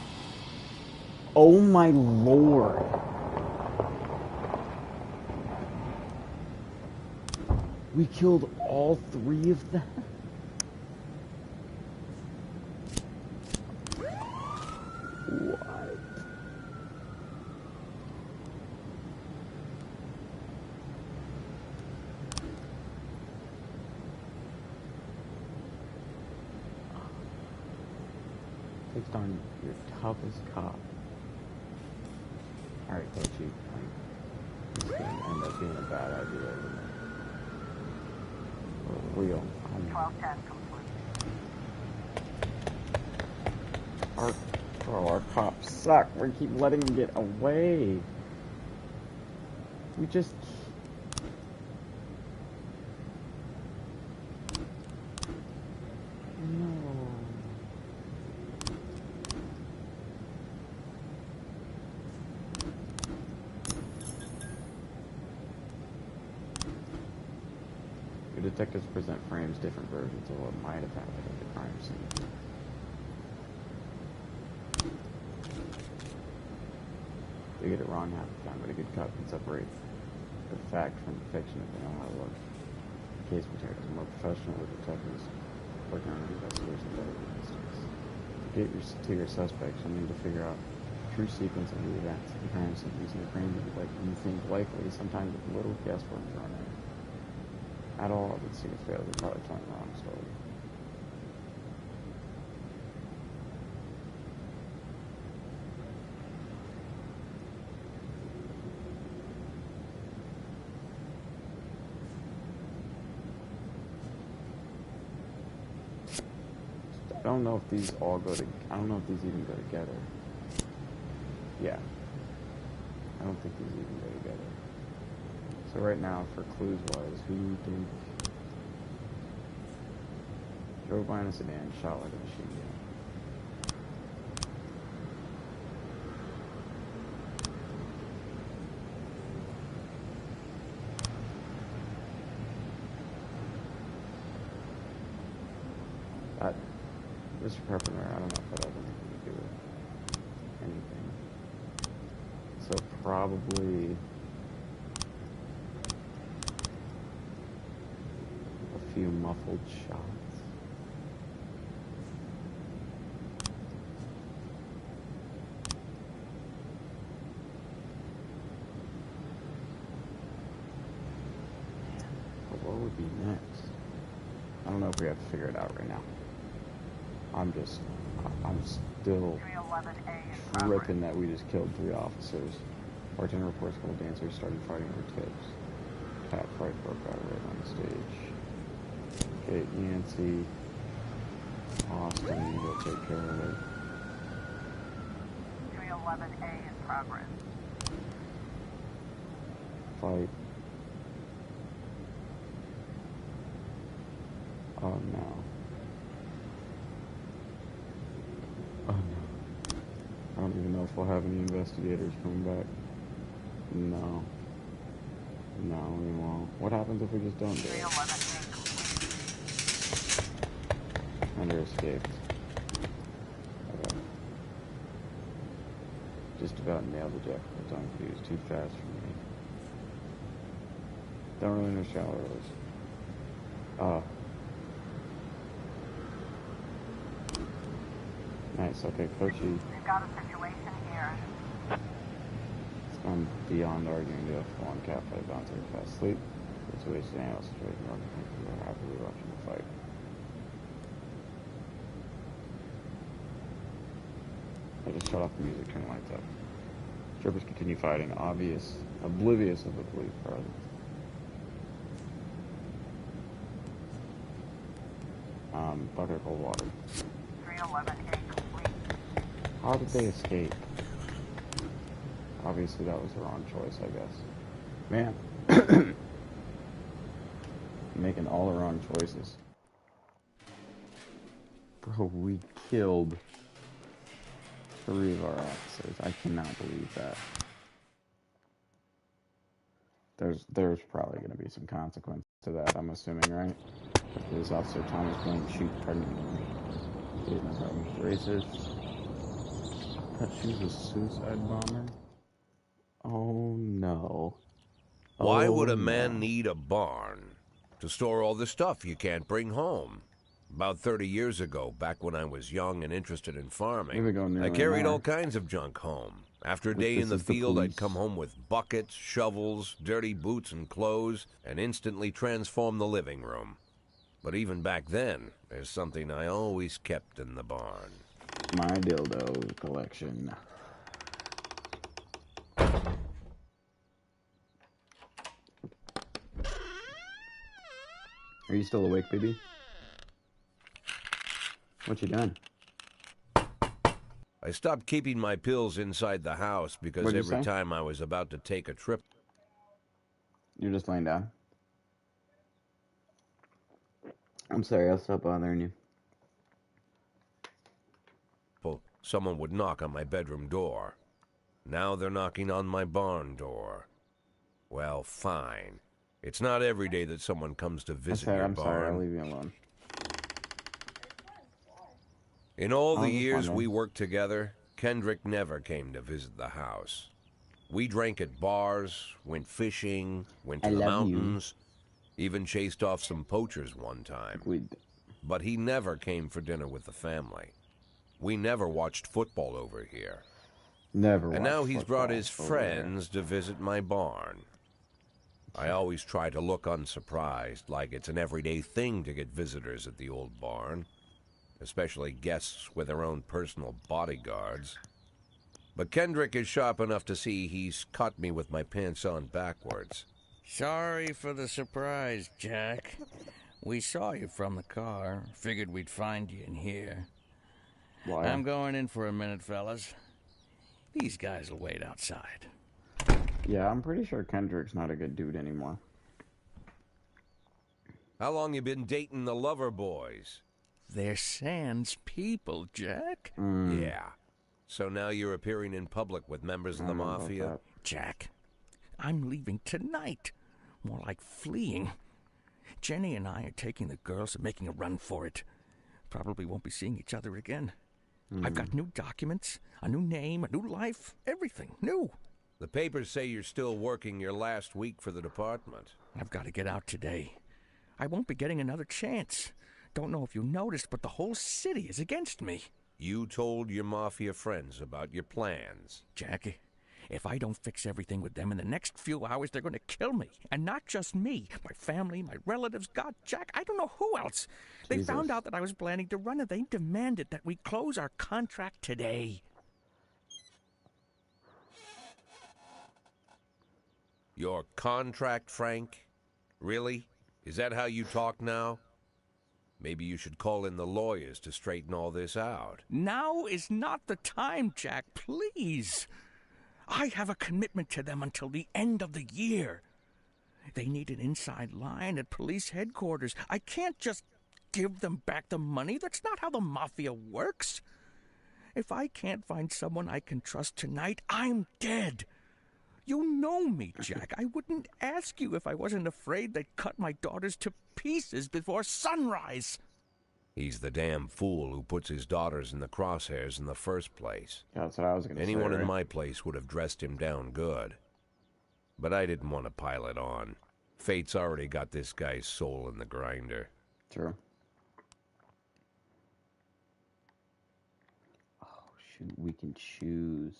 Oh my lord. We killed all 3 of them. What? Takes on your toughest cop. Alright, Coachy. This is going to end up being a bad idea, isn't it? For real. 1210 complete. Our cops suck. We keep letting them get away. We just... Detectives present frames different versions of what might have happened at the crime scene. They get it wrong half the time, but a good cop can separate the fact from the fiction if they know how to look. Case detectives are more professional with detectives working on an investigation of other instances. To get to your suspects, you'll need to figure out the true sequence of the events. The crime scene using a frame that you think likely, sometimes with a little guesswork thrown in. At all, it would seem to fail. They're probably telling the wrong story. I don't know if these all go to. I don't know if these even go together. Yeah. I don't think these even go together. So right now, for clues wise, who do you think drove by in a sedan, shot like a machine gun? That, Mr. Carpenter, I don't know if that has anything to do with anything. So probably a few muffled shots. But what would be next? I don't know if we have to figure it out right now. I'm still tripping that we just killed 3 officers. Bartender reports a couple dancers started fighting over tips. Cat fight broke out right on the stage. Okay, Nancy, Austin, you'll take care of it. 311A in progress. Fight. Oh no. Oh no. I don't even know if we'll have any investigators coming back. No. No, we won't. What happens if we just don't do it? 311A complete. Hunter escaped. Okay. Just about nailed the jack with the tongue. He was too fast for me. Don't really know shallows. Nice, okay, Coachy. We've got a situation here. I'm beyond arguing to a full-on cat fight bouncer fast sleep. It's a wasted animal situation. People are happily watching the fight. I just shut off the music, turn the lights up. Strippers continue fighting, oblivious of the police presence. Bucket of cold water. 311A complete. How did they escape? Obviously that was the wrong choice, I guess. Man. Making all the wrong choices. Bro, we killed 3 of our officers. I cannot believe that. There's probably going to be some consequence to that, I'm assuming, right? If police officer Thomas Blaine shoot pregnant woman. He didn't know he was racist. I thought she was a suicide bomber. Oh no. Why would Oh, a man no. need a barn? To store all the stuff you can't bring home. About 30 years ago, back when I was young and interested in Here we farming, go, I nearly carried more. all kinds of junk home. After a day This in the is the field, I'd police. come home with buckets, shovels, dirty boots and clothes, and instantly transform the living room. But even back then, there's something I always kept in the barn. My dildo collection. Are you still awake, baby? What you done? I stopped keeping my pills inside the house because What'd you every say? time I was about to take a trip, You're just laying down. I'm sorry, I'll stop bothering you. someone would knock on my bedroom door. Now they're knocking on my barn door. Well, fine. It's not every day that someone comes to I visit said, your I'm sorry, I'll barn. leave you alone. In all I the was just years we wondering. worked together, Kendrick never came to visit the house. We drank at bars, went fishing, went I to the love you. mountains, even chased off some poachers one time. Good. But he never came for dinner with the family. We never watched football over here. Never And watched now he's brought football his over there. friends to visit my barn. I always try to look unsurprised, like it's an everyday thing to get visitors at the old barn, especially guests with their own personal bodyguards. But Kendrick is sharp enough to see he's caught me with my pants on backwards. Sorry for the surprise, Jack. We saw you from the car. Figured we'd find you in here. Why? I'm going in for a minute, fellas. These guys will wait outside. Yeah, I'm pretty sure Kendrick's not a good dude anymore. How long you been dating the lover boys? They're Sans people, Jack. Yeah. So now you're appearing in public with members of the I don't know about mafia? that. Jack, I'm leaving tonight. More like fleeing. Jenny and I are taking the girls and making a run for it. Probably won't be seeing each other again. I've got new documents, a new name, a new life, everything new. The papers say you're still working your last week for the department. I've got to get out today. I won't be getting another chance. Don't know if you noticed, but the whole city is against me. You told your mafia friends about your plans. Jackie, if I don't fix everything with them in the next few hours, they're going to kill me. And not just me. My family, my relatives, God, Jack, I don't know who else. They Jesus. found out that I was planning to run, and they demanded that we close our contract today. Your contract, Frank? Really? Is that how you talk now? Maybe you should call in the lawyers to straighten all this out. Now is not the time, Jack, please. I have a commitment to them until the end of the year. They need an inside line at police headquarters. I can't just give them back the money. That's not how the mafia works. If I can't find someone I can trust tonight, I'm dead. You know me, Jack. I wouldn't ask you if I wasn't afraid they'd cut my daughters to pieces before sunrise. He's the damn fool who puts his daughters in the crosshairs in the first place. Yeah, that's what I was going to say. Anyone in right? my place would have dressed him down good. But I didn't want to pile it on. Fate's already got this guy's soul in the grinder. True. Oh, shoot, we can choose.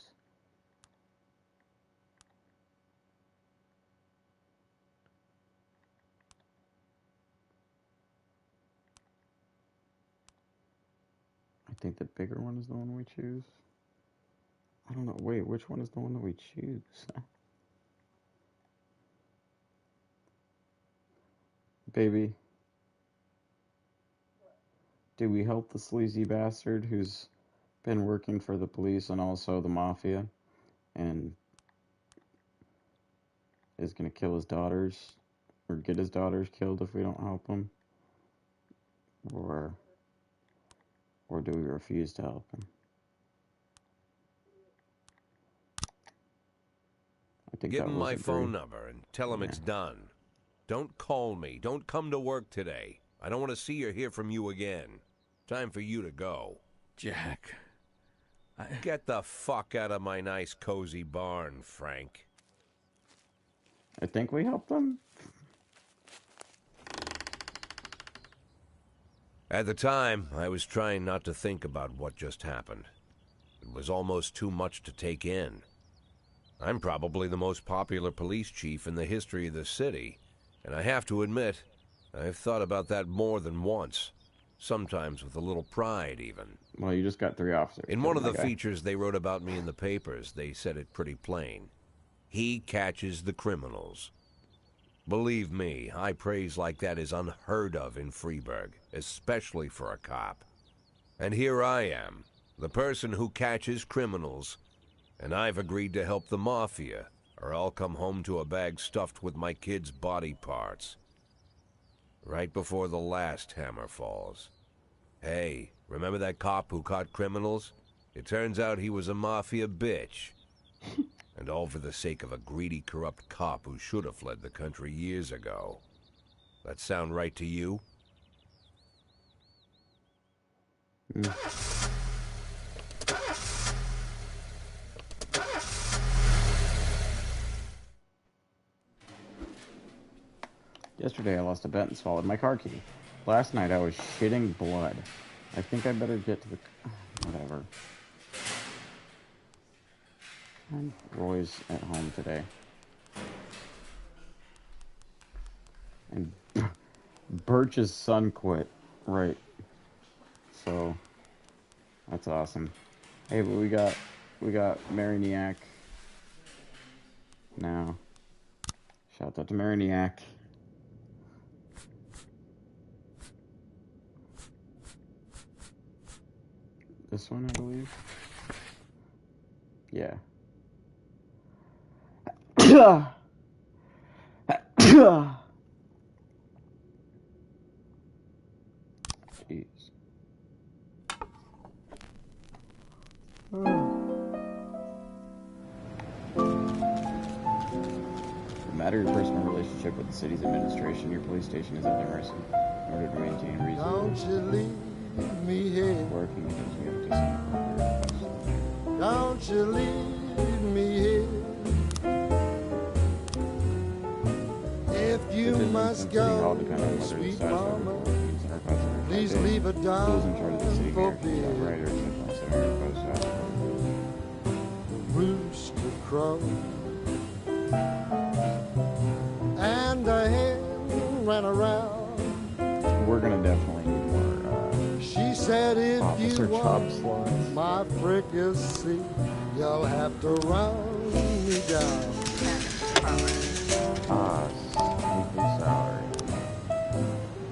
I think the bigger one is the one we choose. I don't know. Wait, which one is the one that we choose? Baby. Do we help the sleazy bastard who's been working for the police and also the mafia and is going to kill his daughters or get his daughters killed if we don't help him? Or do we refuse to help him? I think Give that him was my agreed. phone number and tell him Yeah. it's done. Don't call me. Don't come to work today. I don't want to see or hear from you again. Time for you to go. Jack, Get the fuck out of my nice cozy barn, Frank. I think we helped them. At the time, I was trying not to think about what just happened. It was almost too much to take in. I'm probably the most popular police chief in the history of the city, and I have to admit, I've thought about that more than once, sometimes with a little pride even. Well, you just got 3 officers. In one of the my guy. features they wrote about me in the papers, they said it pretty plain. He catches the criminals. Believe me, high praise like that is unheard of in Freeburg, especially for a cop. And here I am, the person who catches criminals, and I've agreed to help the mafia, or I'll come home to a bag stuffed with my kids' body parts. Right before the last hammer falls. Hey, remember that cop who caught criminals? It turns out he was a mafia bitch. And all for the sake of a greedy, corrupt cop who should have fled the country years ago. That sound right to you? Yesterday I lost a bet and swallowed my car key. Last night I was shitting blood. I think I better get to the... whatever. And Roy's at home today. And Birch's son quit. Right. So, that's awesome. Hey, but we got Mariniac now. Shout out to Mariniac. This one, I believe. Yeah. Jeez. No matter your personal relationship with the city's administration, your police station is at their mercy. In order to maintain reasonable Don't you leave me here. working means you have to send appropriate requests. Don't you leave me here. If you must go, sweet mama, please leave a dime for beer. Rooster crow and a hen ran around. We're gonna definitely need more She said if officer you chop want slots. my fricassee, you'll have to run me down. Weekly salary.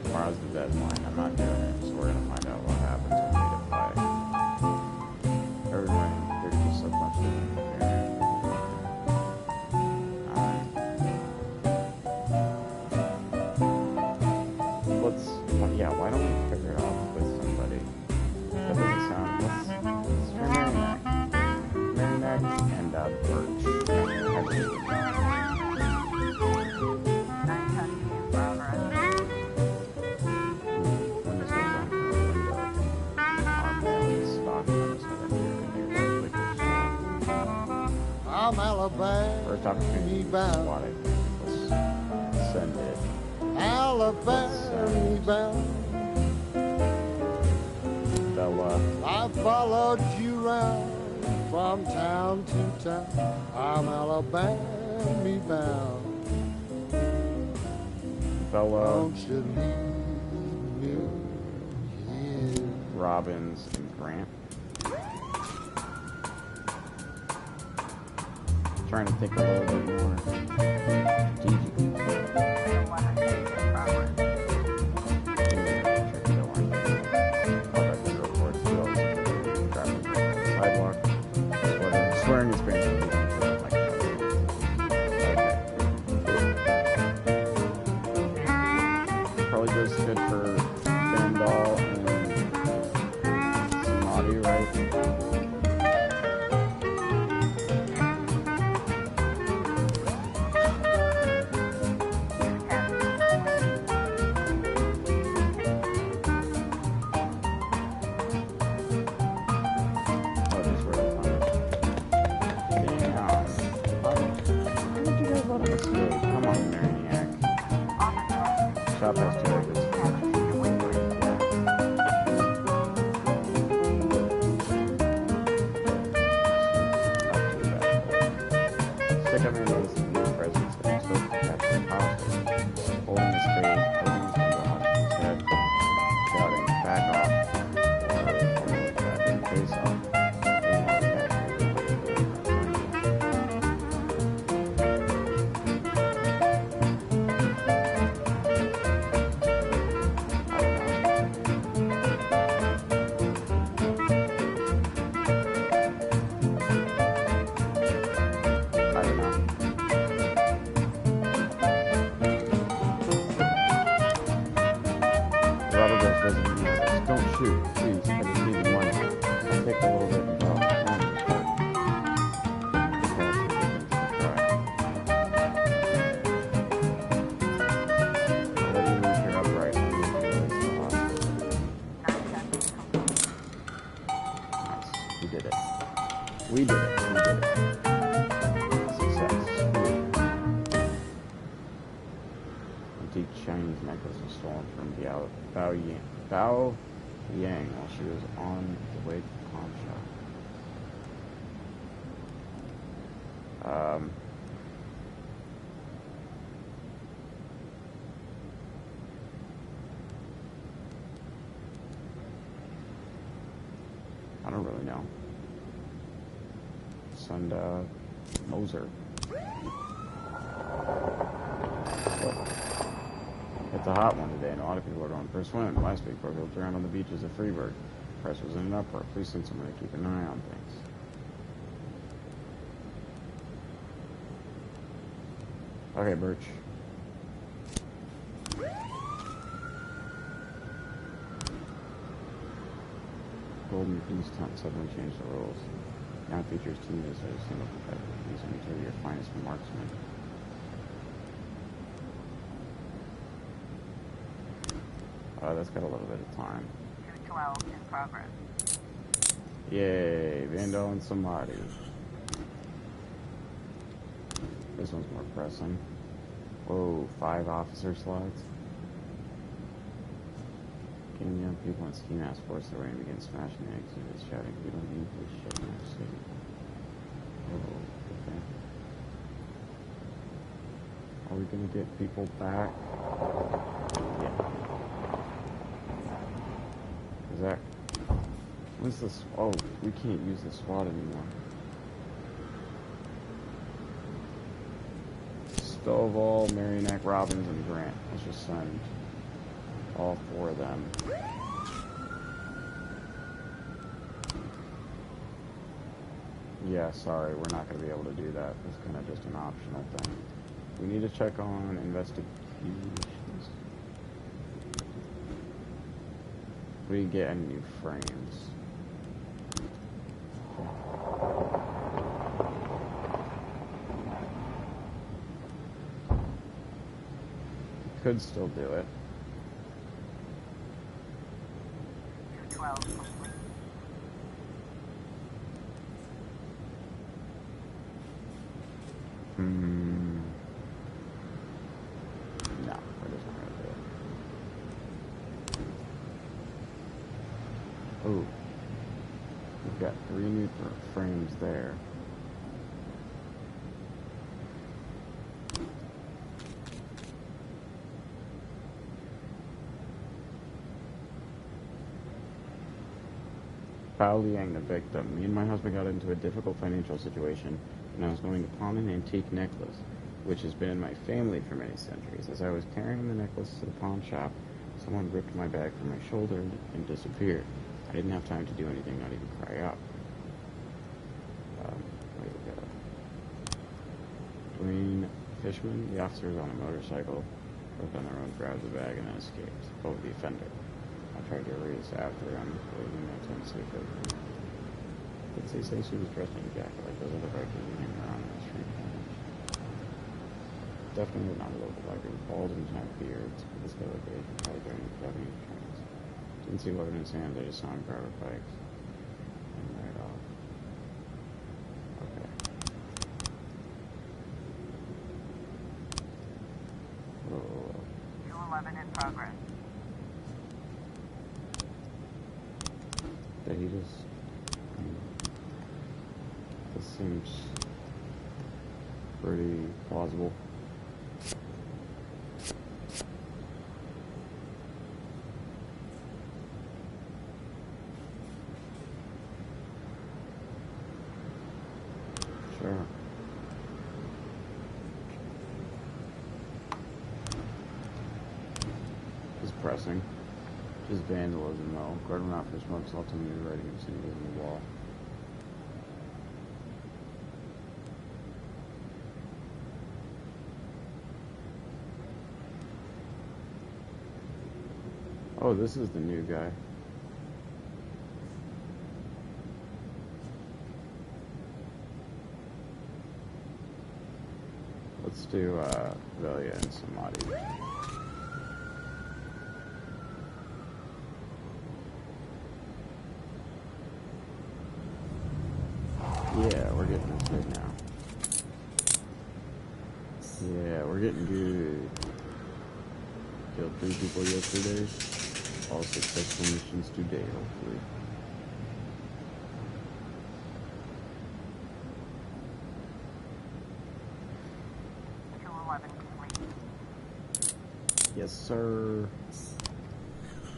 Tomorrow's the deadline. I'm not doing it, so we're gonna find out what happens when we apply. Everyone, there's just so much to do here. Yeah, why don't we figure it out with somebody? That doesn't sound. Let's try Marinac. Marinac and Birch. I'm Alabama First opportunity bound. spotted. Let's send it. Alabama bound. Bella. I followed you round from town to town. I'm Alabama bound. Bella. Don't you leave me here. Robbins and Grant. Trying to think a little bit more. Gigi. Swearing is great. Probably just good for Bandall and Samadhi, right? Shop has two exits. Stick up your nose in the presence of his host to capture the house, holding his face, holding his finger on his head, shouting, back off, or holding his back and face off. Don't shoot, please. I just need the money. I'll take a little bit and go. We did it. We did it. Success. Antique Chinese necklace was stolen from Bao Yang while she was on the way to the pawn shop. I don't really know. Send Moser. It's a hot one today, and a lot of people are going for a swim. Last week, broke around on the beaches of Freeburg. Press was in an uproar. Please send someone to keep an eye on things. Okay, Birch. Golden Goose Hunt suddenly changed the rules. Now it features teammates as a single competitor. These are material your finest marksman. That's got a little bit of time. 212 in progress. Yay, Vandal and Samadhi. This one's more pressing. Whoa, 5 officer slots. Getting young people in ski masks force their way and begin smashing the exhibits, shouting, "We don't need this shit in our city." Oh, okay. Are we gonna get people back? Yeah. Is that... When's this... Oh, we can't use the SWAT anymore. Stovall, Marionac, Robbins, and Grant. Let's just send all 4 of them. Yeah, sorry, we're not going to be able to do that. It's kind of just an optional thing. We need to check on investigations. We get any new frames. Could still do it. 212 complete. No, we're just not gonna do it. Oh, we've got 3 new frames there. Bao Liang, the victim. Me and my husband got into a difficult financial situation, and I was going to pawn an antique necklace, which has been in my family for many centuries. As I was carrying the necklace to the pawn shop, someone ripped my bag from my shoulder and disappeared. I didn't have time to do anything, not even cry out. Wait, we got Dwayne Fishman, the officer was on a motorcycle, broke on the road, grabbed the bag, and then escaped. Oh, the offender. I tried to race after him, but he didn't have time to save her. Did they say she was dressed in a jacket like those other bikers who hang around in the street corners? Definitely not a local biker. Bald and have beards. This guy looked Asian, probably during the Japanese trains. Didn't see weapon in his hands, I just saw him grab our bikes. And right off. Okay. Whoa. 211 in progress. Did he just... This seems pretty plausible. Sure. Just pressing. Just vandalism, though. Guard him out for smoke, so I'll tell you writing obscenities on the wall. Oh, this is the new guy. Let's do, Velia and Samadhi. Yeah, we're getting this good now. Yeah, we're getting good. Killed 3 people yesterday. All successful missions today, hopefully. Yes, sir.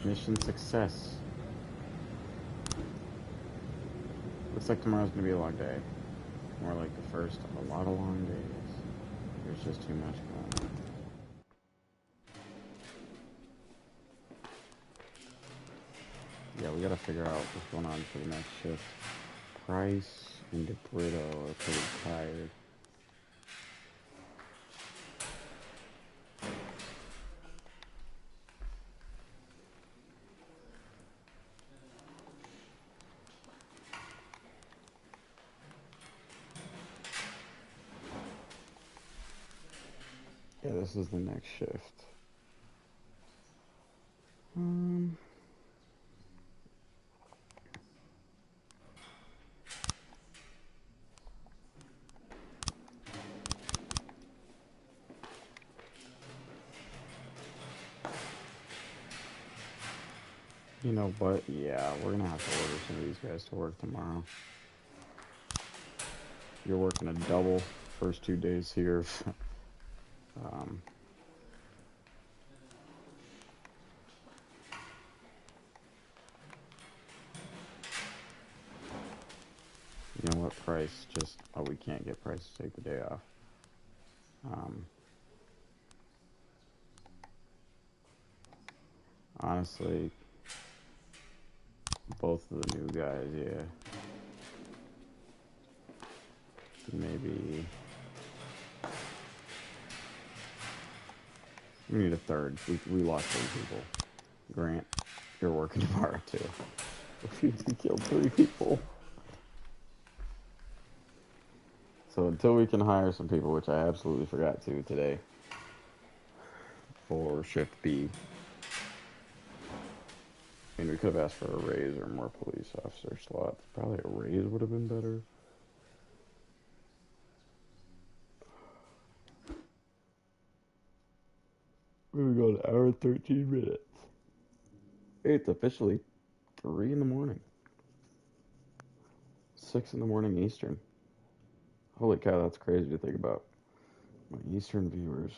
Mission success. Looks like tomorrow's gonna be a long day. More like the first of a lot of long days. There's just too much going on. Yeah, we gotta figure out what's going on for the next shift. Price and DeBrito are pretty tired. Yeah, this is the next shift. You know what? Yeah, we're gonna have to order some of these guys to work tomorrow. You're working a double first 2 days here. You know what? Price just... Oh, we can't get Price to take the day off. Honestly, both of the new guys, yeah. Maybe... We need a third. We lost 3 people. Grant, you're working tomorrow too. We killed 3 people. So until we can hire some people, which I absolutely forgot to today, for Shift B. I mean, we could have asked for a raise or more police officer slots. Probably a raise would have been better. We're gonna go to hour and 13 minutes. Hey, it's officially 3 in the morning. 6 in the morning Eastern. Holy cow, that's crazy to think about. My Eastern viewers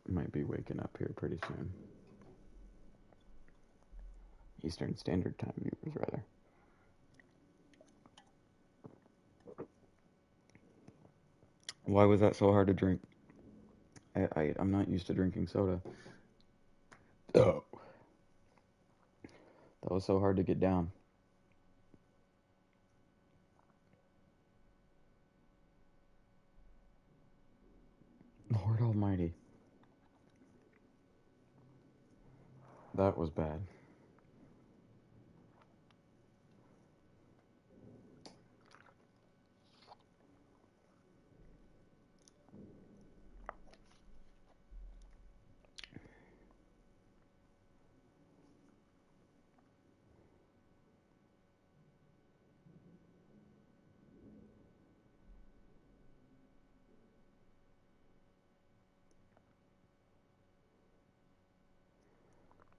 might be waking up here pretty soon. Eastern Standard Time viewers, rather. Why was that so hard to drink? I'm not used to drinking soda. Oh. That was so hard to get down. Lord Almighty. That was bad.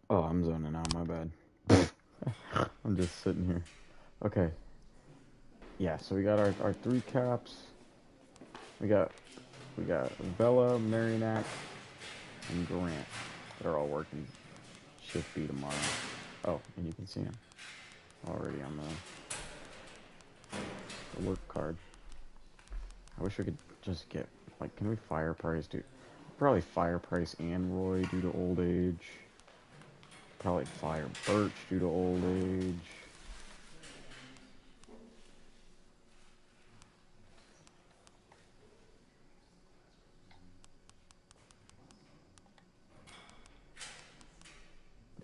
Oh, I'm zoning out, my bad. I'm just sitting here. Okay. Yeah, so we got our 3 cops. We got Bella, Marinac, and Grant. They're all working Shift B tomorrow. Oh, and you can see them already on the work card. I wish we could just get, like, can we fire Price, dude? Probably fire Price and Roy due to old age. Probably fire Birch due to old age.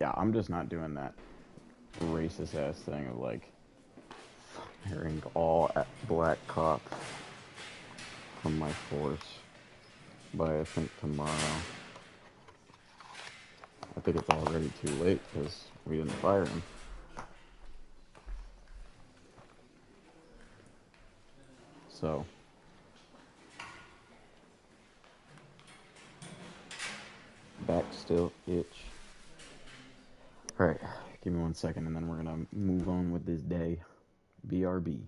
Yeah, I'm just not doing that racist ass thing of like hiring all black cops from my force by I think tomorrow. I think it's already too late because we didn't fire him. so. Back still itch. Alright, give me 1 second and then we're gonna move on with this day. BRB.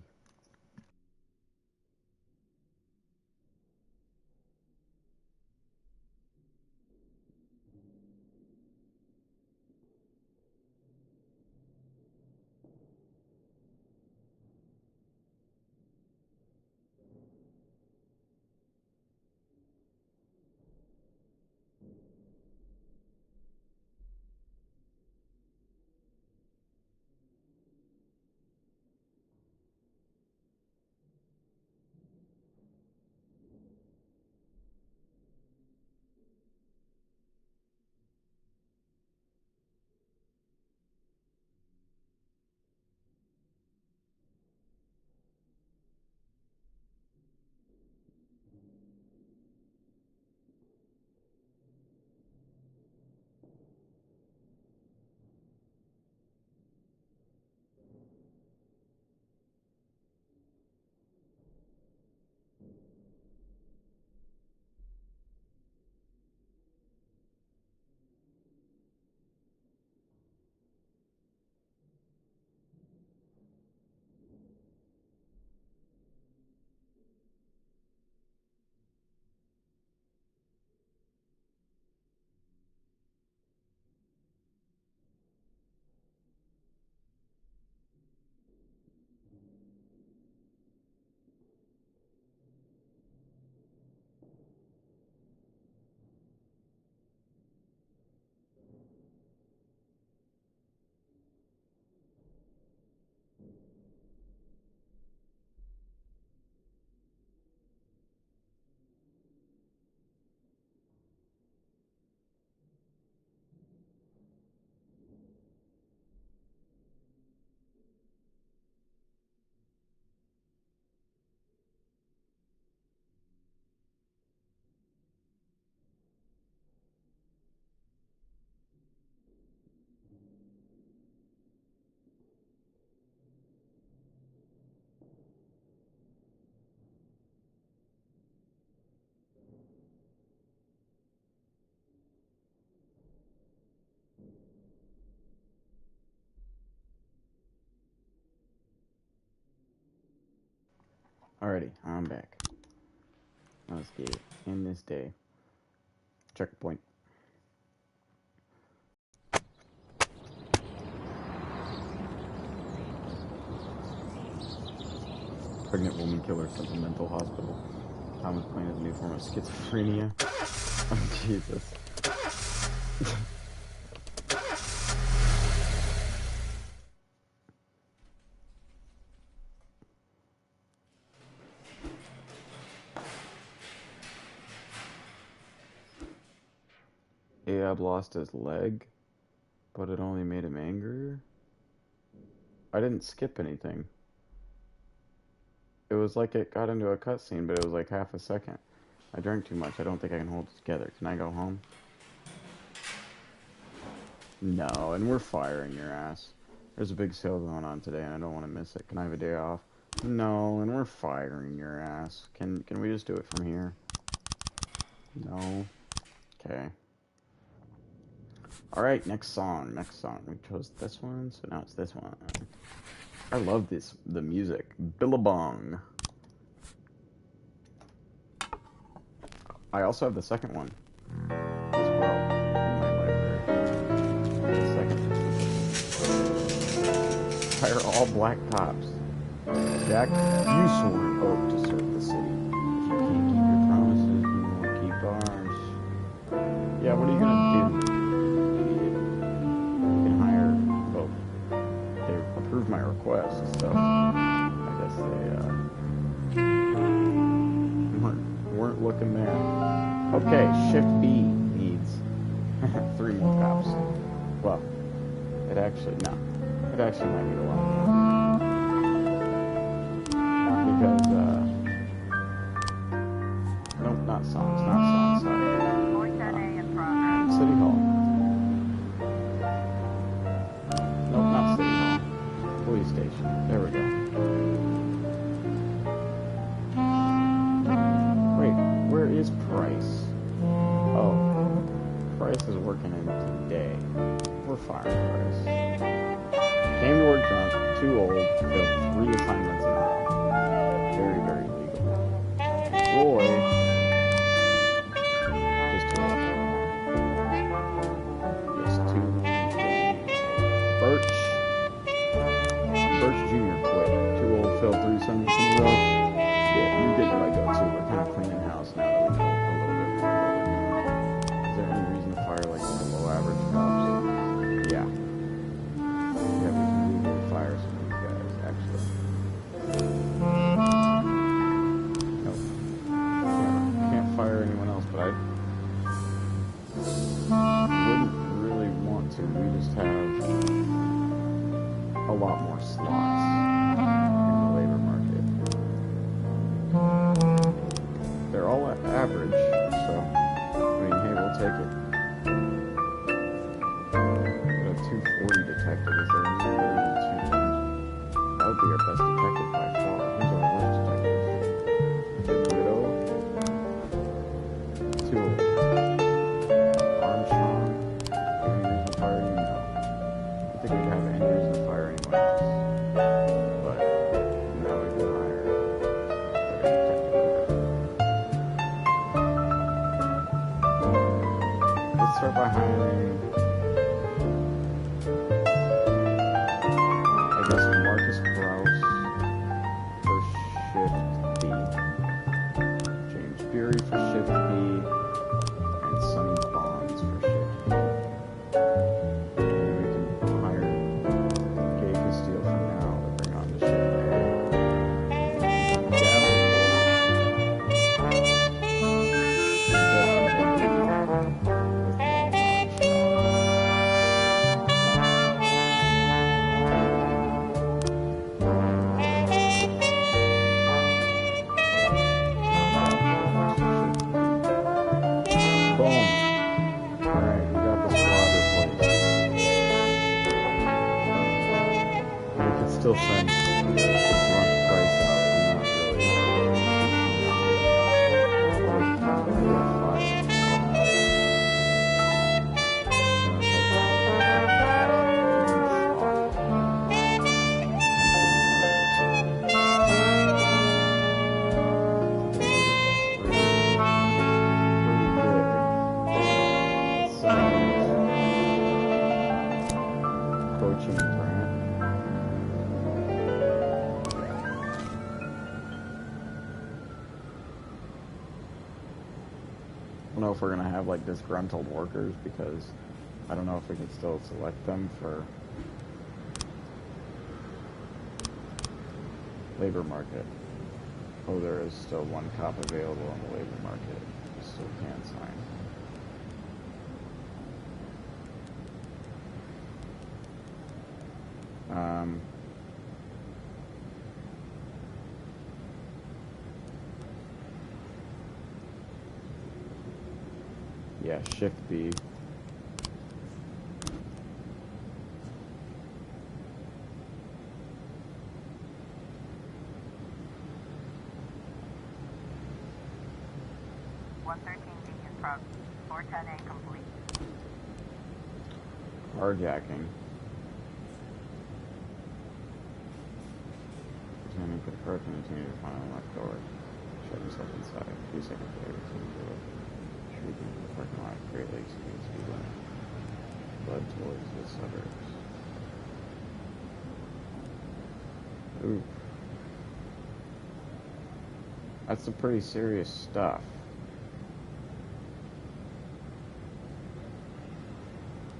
Alrighty, I'm back. Let's get it. In this day. Checkpoint. Pregnant woman killer sent to mental hospital. Thomas Paine has a new form of schizophrenia. Oh, Jesus. Ahab lost his leg, but it only made him angrier? I didn't skip anything. It was like it got into a cutscene, but it was like half a second. I drank too much. I don't think I can hold it together. Can I go home? No, and we're firing your ass. There's a big sale going on today, and I don't want to miss it. Can I have a day off? No, and we're firing your ass. Can we just do it from here? No. Okay. Alright, next song. We chose this one, so now it's this one. I love the music. Billabong. I also have the second one as well in my library. The second. Hire all black cops. Jack, you swore an oath to serve the city. If you can't keep your promises, you won't keep ours. Yeah, what are you gonna do? You can hire both. They approved my request, so I guess they weren't looking there. Okay, Shift B needs 3 more cops. Well, it actually might need a lot more. Because, nope, not songs, sorry. Voice NA in progress. City Hall. Nope, not City Hall. Police station. There we go. Where's Price? Oh, Price is working in today. We're firing Price. Came to work drunk, too old, failed 3 assignments in a row. Very, very legal. Roy, just too old. Just too old. Birch Jr. quit. Too old, failed 3 assignments in a row. Yeah, you get what I go to. We're kind of cleaning house now that we know a little bit more what we're doing. Is there any reason to fire like below average cops? Yeah. Yeah, we can legally fire some of these guys, actually. Nope. Can't fire anyone else, but I wouldn't really want to. We just have a lot more slots in the labor market. They're all average, so I mean, hey, we'll take it. We have 240 detective. Is there any better than 2? That would be our best detective by far. Who's our worst detective? Jim Rideau? Too old. Armstrong? Any reason to fire him? No. I don't think we'd have any reason to fire anyone else. But now we can hire a detective. Let's start by hiring, I guess, Marcus Krause for shift B, James Beery for shift B, and Sonny Bonds for shift B. And then we can hire Gay Castile for now to bring on to shift A. Boom. Alright, we got the squad replaced. We could still send the drunk Price out. I'm not really. We have 5. Coaching grant. I don't know if we're gonna have like disgruntled workers because I don't know if we can still select them for labor market. Oh, there is still 1 cop available on the labor market. We still can't sign. Yeah, shift B. D in progress. 410A complete. Carjacking. Pretending for the car to continue to find unlocked door. Shut himself inside. 2 seconds later, to do it. Shrieking in the parking lot. Great Lakes against speed limit. Blood towards the suburbs. Ooh. That's some pretty serious stuff.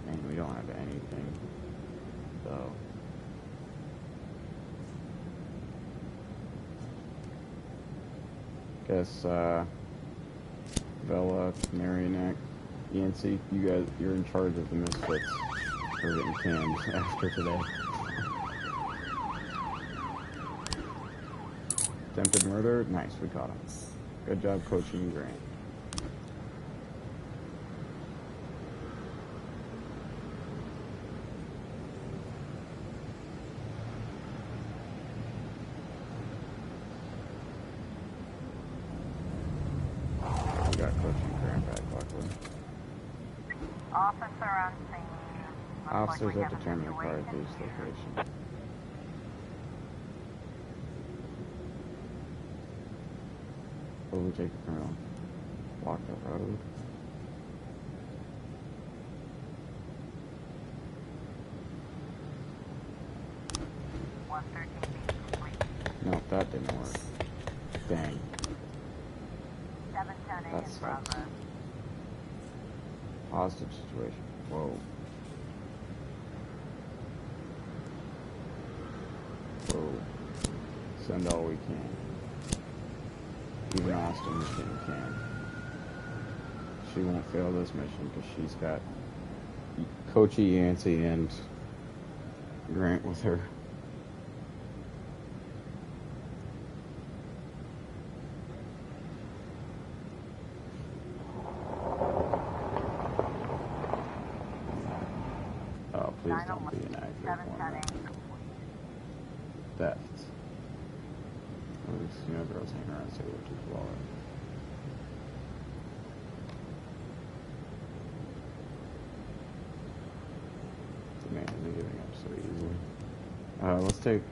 And we don't have anything, though. Guess, Vela, Marionette, Yancey, you're in charge of the misfits for getting canned after today. Attempted murder? Nice, we caught him. Good job coaching Grant. actually. Officer on scene. Officers have determined the car at this location. Overtake the criminal. Block the road. No, that didn't work. Dang. 710 That in sucks. progress. Hostage situation. Whoa. Whoa. Send all we can. Even Austin can. She won't fail this mission because she's got Coachy, Yancey, and Grant with her. Oh, please don't be an accurate one. Theft. At least, you know, girls hang around and say what you wallet. The man isn't giving up so easily. Let's take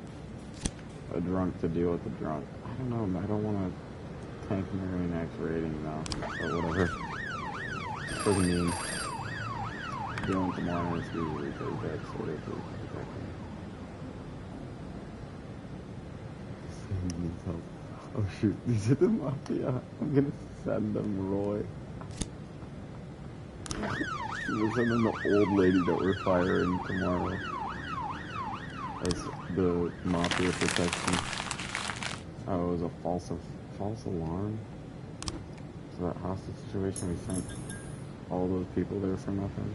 a drunk to deal with the drunk. I don't know, I don't want to tank Marionette's rating though, or whatever. Pretty mean. Dealing with the monitor is usually pretty bad, so they do protect me. Oh shoot, these are the mafia. I'm gonna send them Roy. We're sending the old lady that we're firing tomorrow as the mafia protection. Oh, it was a false alarm. So that hostage situation, we sent all those people there for nothing.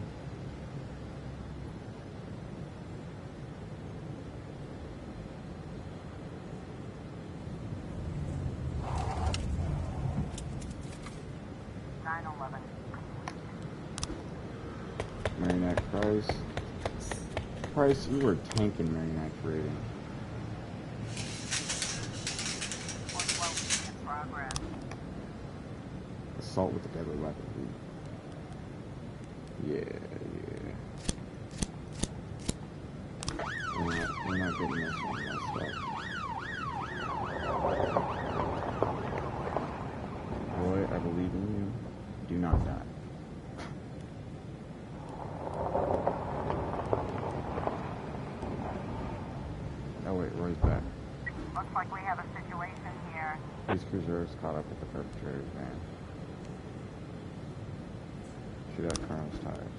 Marionette Price, you were tanking Marionette rating. Assault with a deadly weapon. Yeah. We're not getting this one messed up. Roy, I believe in you. Do not die. Oh wait, Roy's back. Looks like we have a situation here. Police cruiser is caught up with the perpetrator's van. Shoot out Colonel's tires.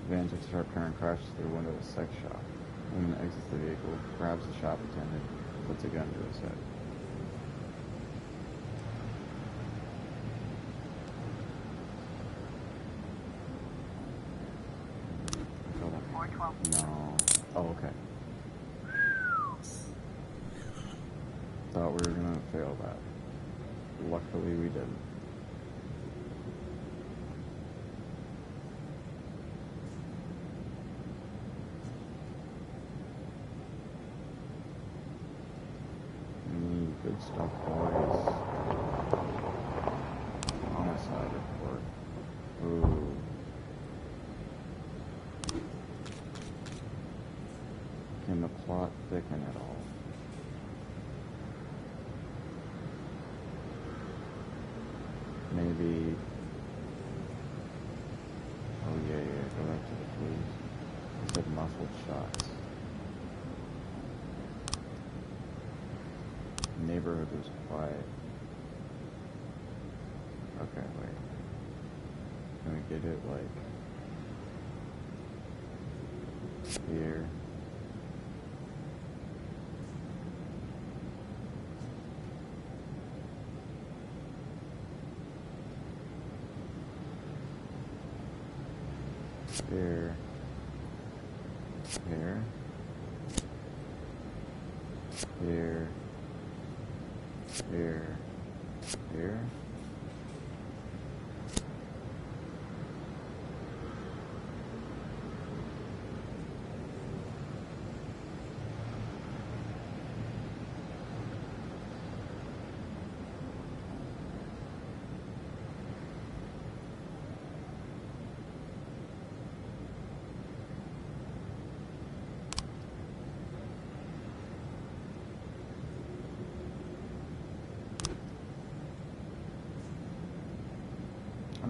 The van takes a sharp turn and crashes through the window of a sex shop. The woman exits the vehicle, grabs the shop attendant, and puts a gun to his head. No. Oh, okay. Thought we were gonna fail that. Luckily we didn't. Good stuff, boys. Homicide report. Ooh. Can the plot thicken at all? Maybe. Oh yeah, go back to the police. It said muffled shots. Neighborhood was quiet. Okay, wait. Can we get it like here? Here. Here. Here. Here. Here.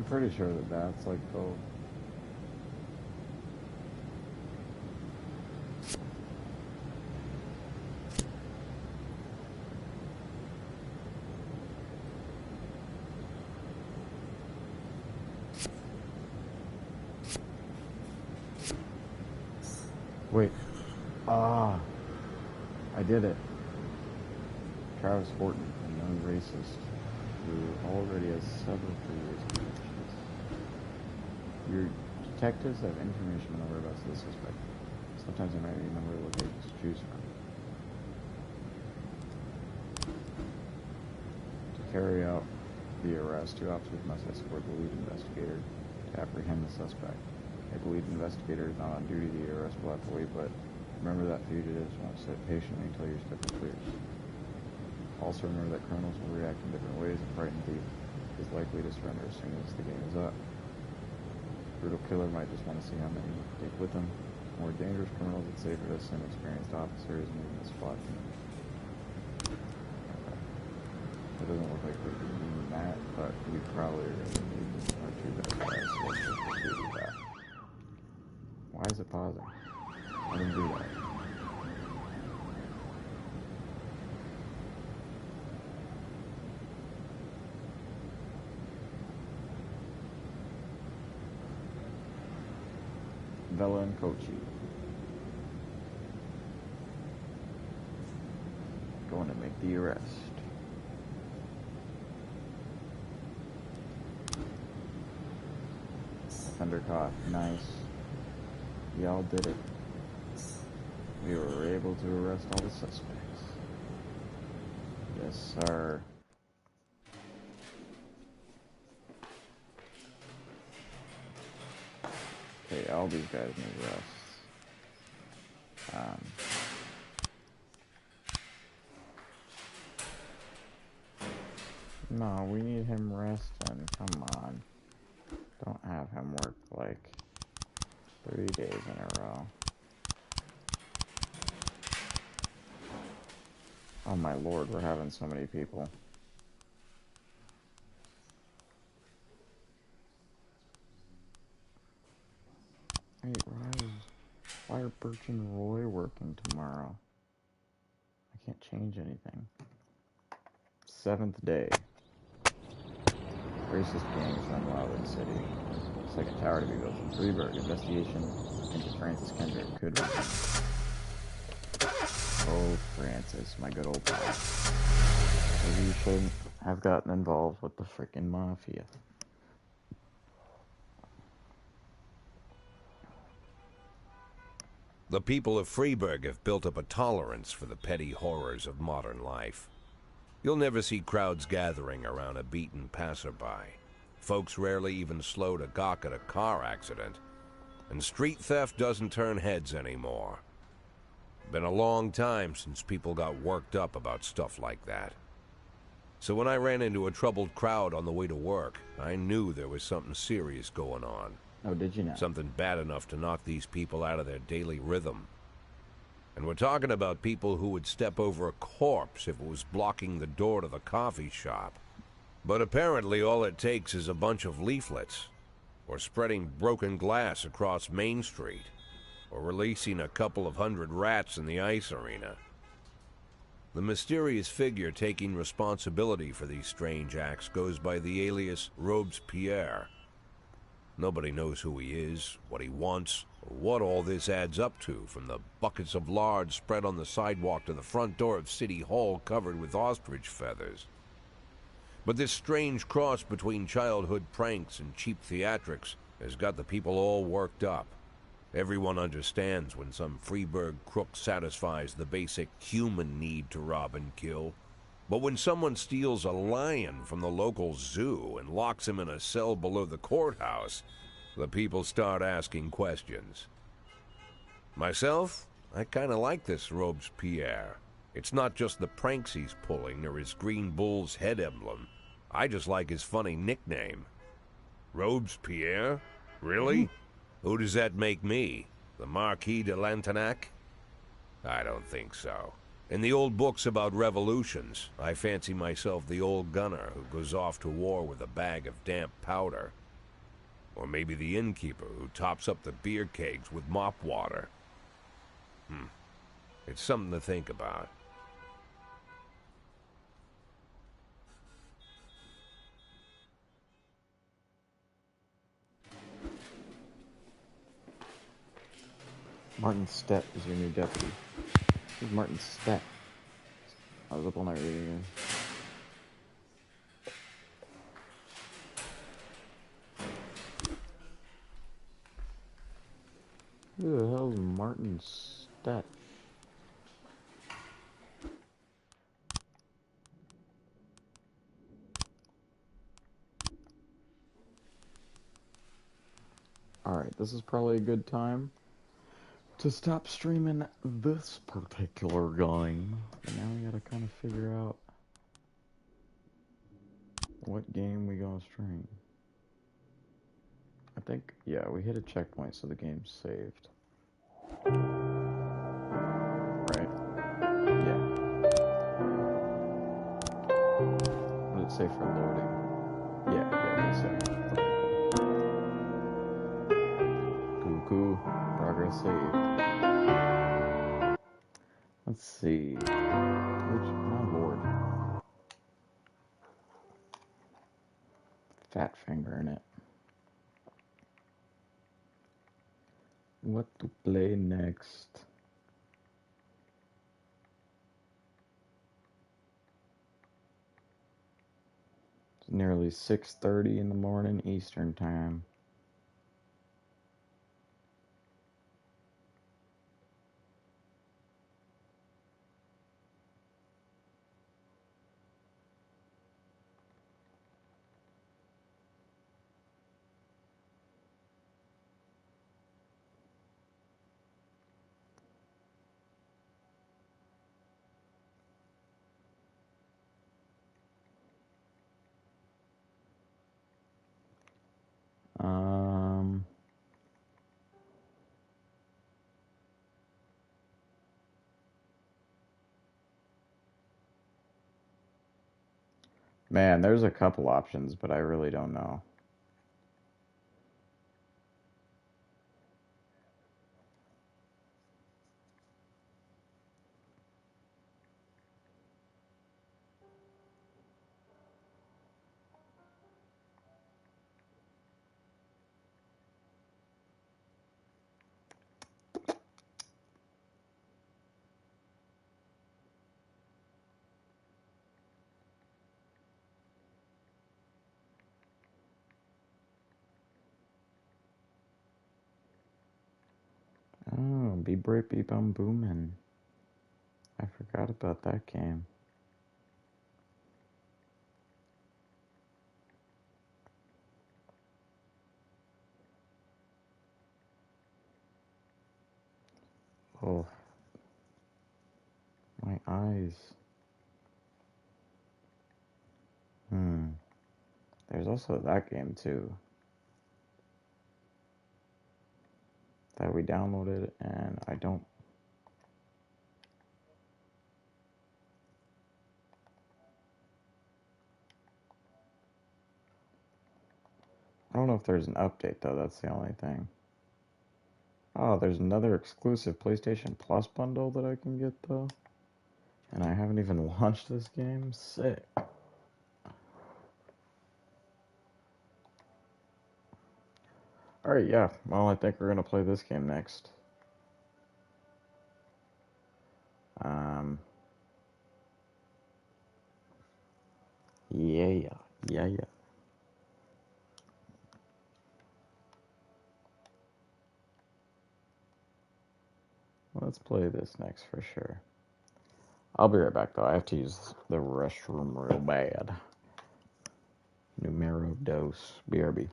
pretty sure that that's like the... Wait. Ah. I did it. Travis Horton, a known racist, who already has several previous convictions. Your detectives have information on the whereabouts of the suspect. Sometimes they might even know where locations to choose from. To carry out the arrest, 2 officers must escort the lead investigator to apprehend the suspect. If the lead investigator is not on duty, the arrest will have to wait, but remember that fugitives won't sit patiently until your step is clear. Also remember that criminals will react in different ways. A frightened thief is likely to surrender as soon as the game is up. A brutal killer might just want to see how many take with them. More dangerous criminals, it's safer to send experienced officers moving the spot. Okay. It doesn't look like we need that, but we probably really need our 2 best guys, so let's just proceed with that. Why is it pausing? I didn't do that. Bella and Kochi. Going to make the arrest. Thundercock, nice. Y'all did it. We were able to arrest all the suspects. Yes, sir. Okay, all these guys need rests. No, we need him resting. Come on. Don't have him work like 3 days in a row. Oh my lord, we're having so many people. Wait, why are Birch and Roy working tomorrow? I can't change anything. 7th day. Racist gangs run wild in the city. Second tower to be built in Freeburg. Investigation into Francis Kendrick could resume. Oh, Francis, my good old pal. Maybe you shouldn't have gotten involved with the frickin' mafia. The people of Freeburg have built up a tolerance for the petty horrors of modern life. You'll never see crowds gathering around a beaten passerby. Folks rarely even slow to gawk at a car accident. And street theft doesn't turn heads anymore. Been a long time since people got worked up about stuff like that. So when I ran into a troubled crowd on the way to work, I knew there was something serious going on. Oh, did you know? Something bad enough to knock these people out of their daily rhythm. And we're talking about people who would step over a corpse if it was blocking the door to the coffee shop. But apparently all it takes is a bunch of leaflets, or spreading broken glass across Main Street, or releasing a couple of 100 rats in the ice arena. The mysterious figure taking responsibility for these strange acts goes by the alias Robespierre. Nobody knows who he is, what he wants, or what all this adds up to, from the buckets of lard spread on the sidewalk to the front door of City Hall covered with ostrich feathers. But this strange cross between childhood pranks and cheap theatrics has got the people all worked up. Everyone understands when some Freeburg crook satisfies the basic human need to rob and kill. But when someone steals a lion from the local zoo and locks him in a cell below the courthouse, the people start asking questions. Myself, I kind of like this Robespierre. It's not just the pranks he's pulling or his green bull's head emblem. I just like his funny nickname. Robespierre? Really? Who does that make me? The Marquis de Lantenac? I don't think so. In the old books about revolutions, I fancy myself the old gunner who goes off to war with a bag of damp powder. Or maybe the innkeeper who tops up the beer kegs with mop water. It's something to think about. Martin Stett is your new deputy. Who's Martin Stett? I was up all night reading it. Who the hell is Martin Stett? Alright, this is probably a good time to stop streaming this particular game. But now we gotta kind of figure out what game we gonna stream. I think, yeah, we hit a checkpoint, so the game's saved. Right? Yeah. What did it say for loading? Yeah, that's it. Okay, cool. Progress saved. Let's see. My lord. Fat finger in it. What to play next? It's nearly 6:30 in the morning Eastern time. Man, there's a couple options, but I really don't know. Oh, Beep Bright Beep I'm Boomin'. I forgot about that game. Oh, my eyes. There's also that game too that we downloaded, and I don't know if there's an update though. That's the only thing. Oh, there's another exclusive PlayStation Plus bundle that I can get though, and I haven't even launched this game. Sick. Alright, yeah. Well, I think we're gonna play this game next. Yeah. Let's play this next for sure. I'll be right back though. I have to use the restroom real bad. Numero dos. BRB.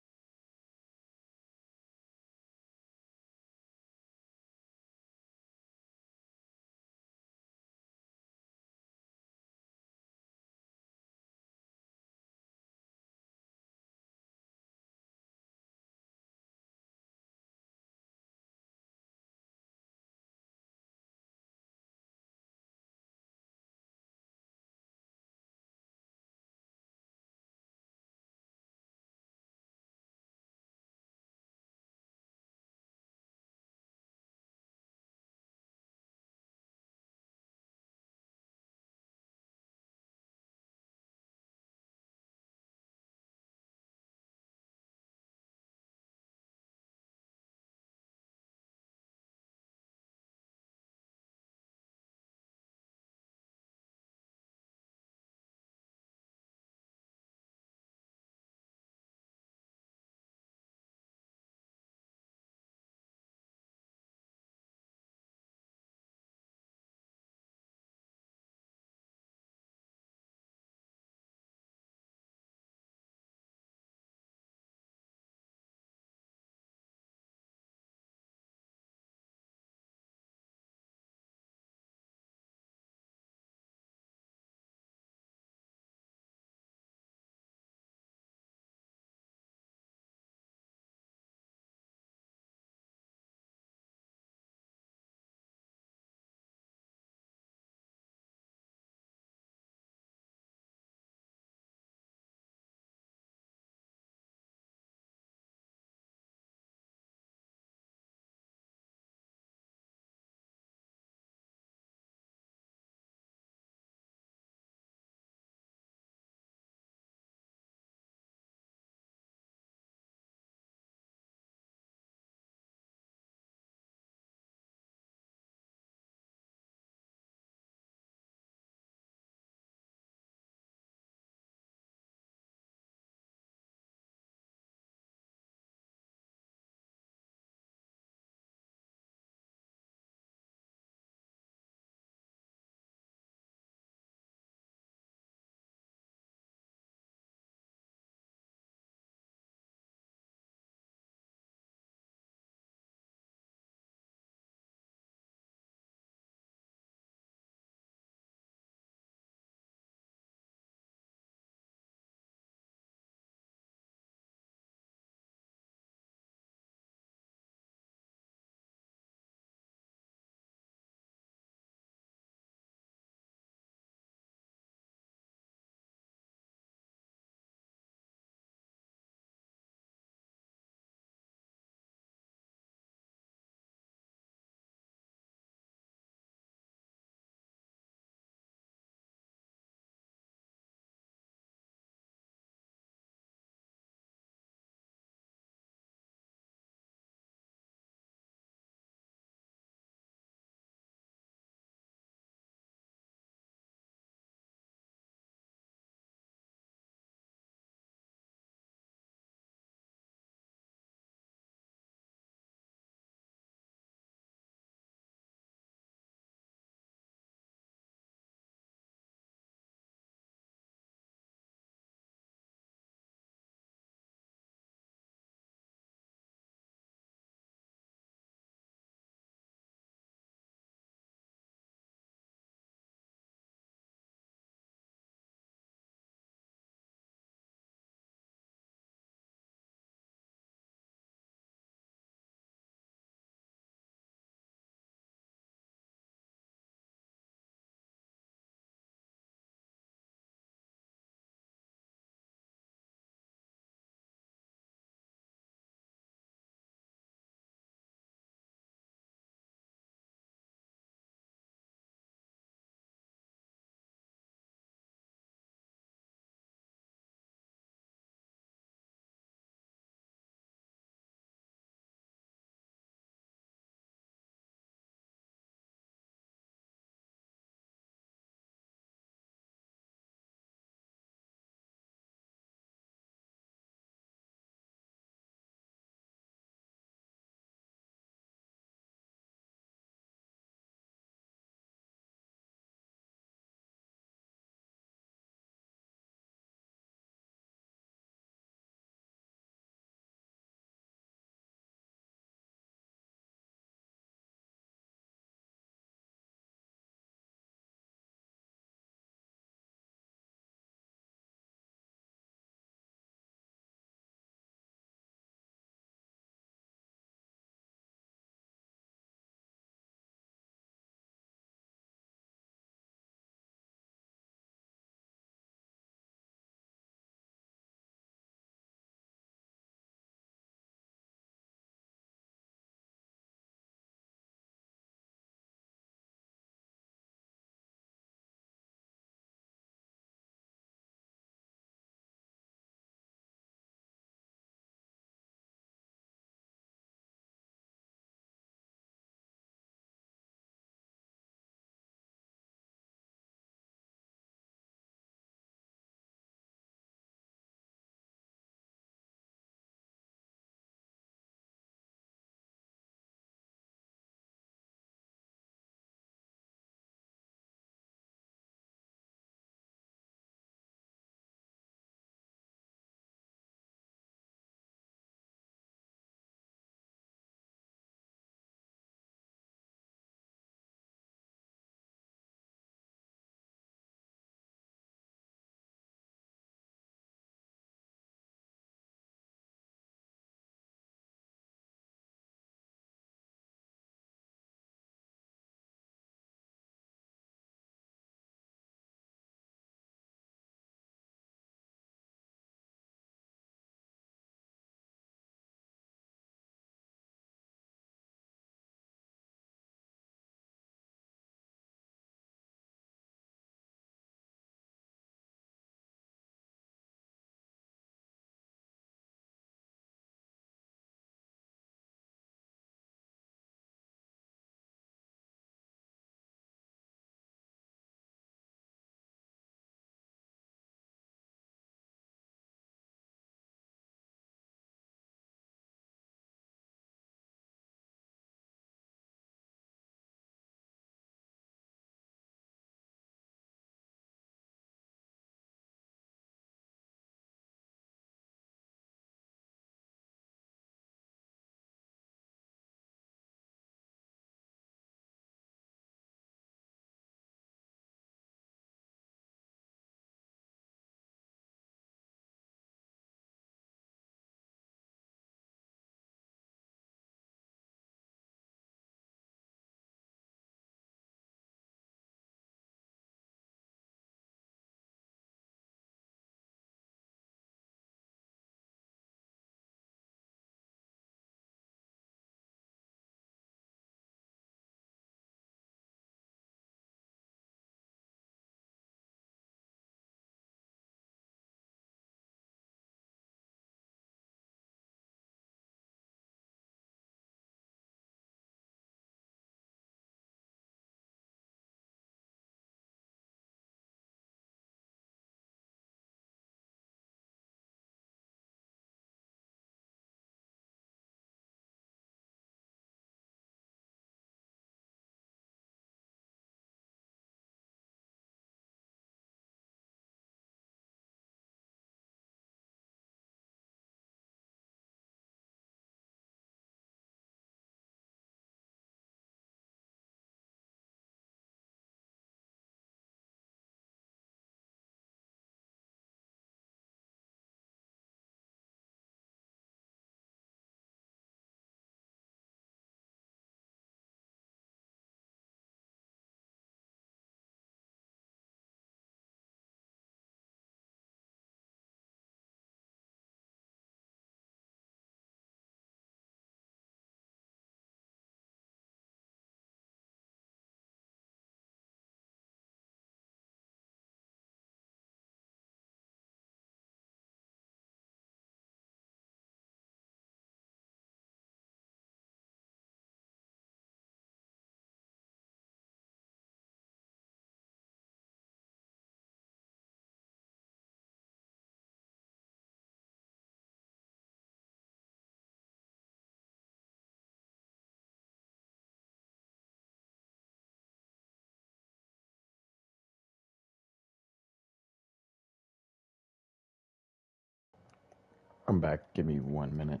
I'm back. Give me 1 minute.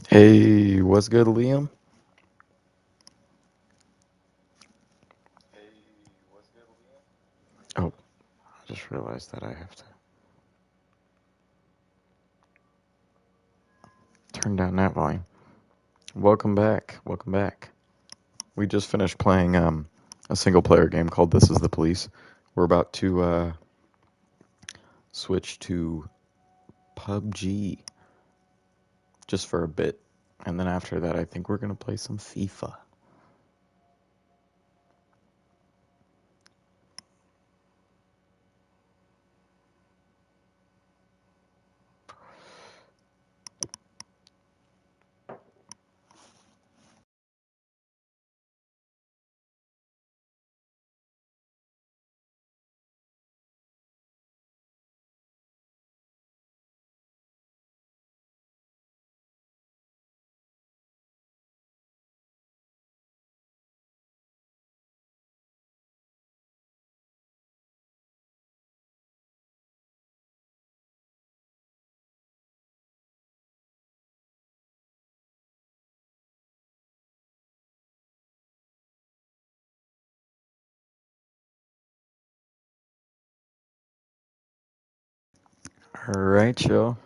Hey, what's good, Liam? Oh, I just realized that I have to turn down that volume. Welcome back. Welcome back. We just finished playing a single player game called This Is the Police. We're about to switch to PUBG just for a bit. And then after that, I think we're going to play some FIFA. Alright, y'all.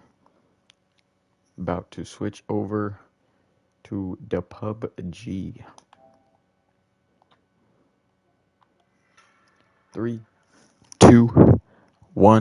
About to switch over to the PUBG. 3, 2, 1.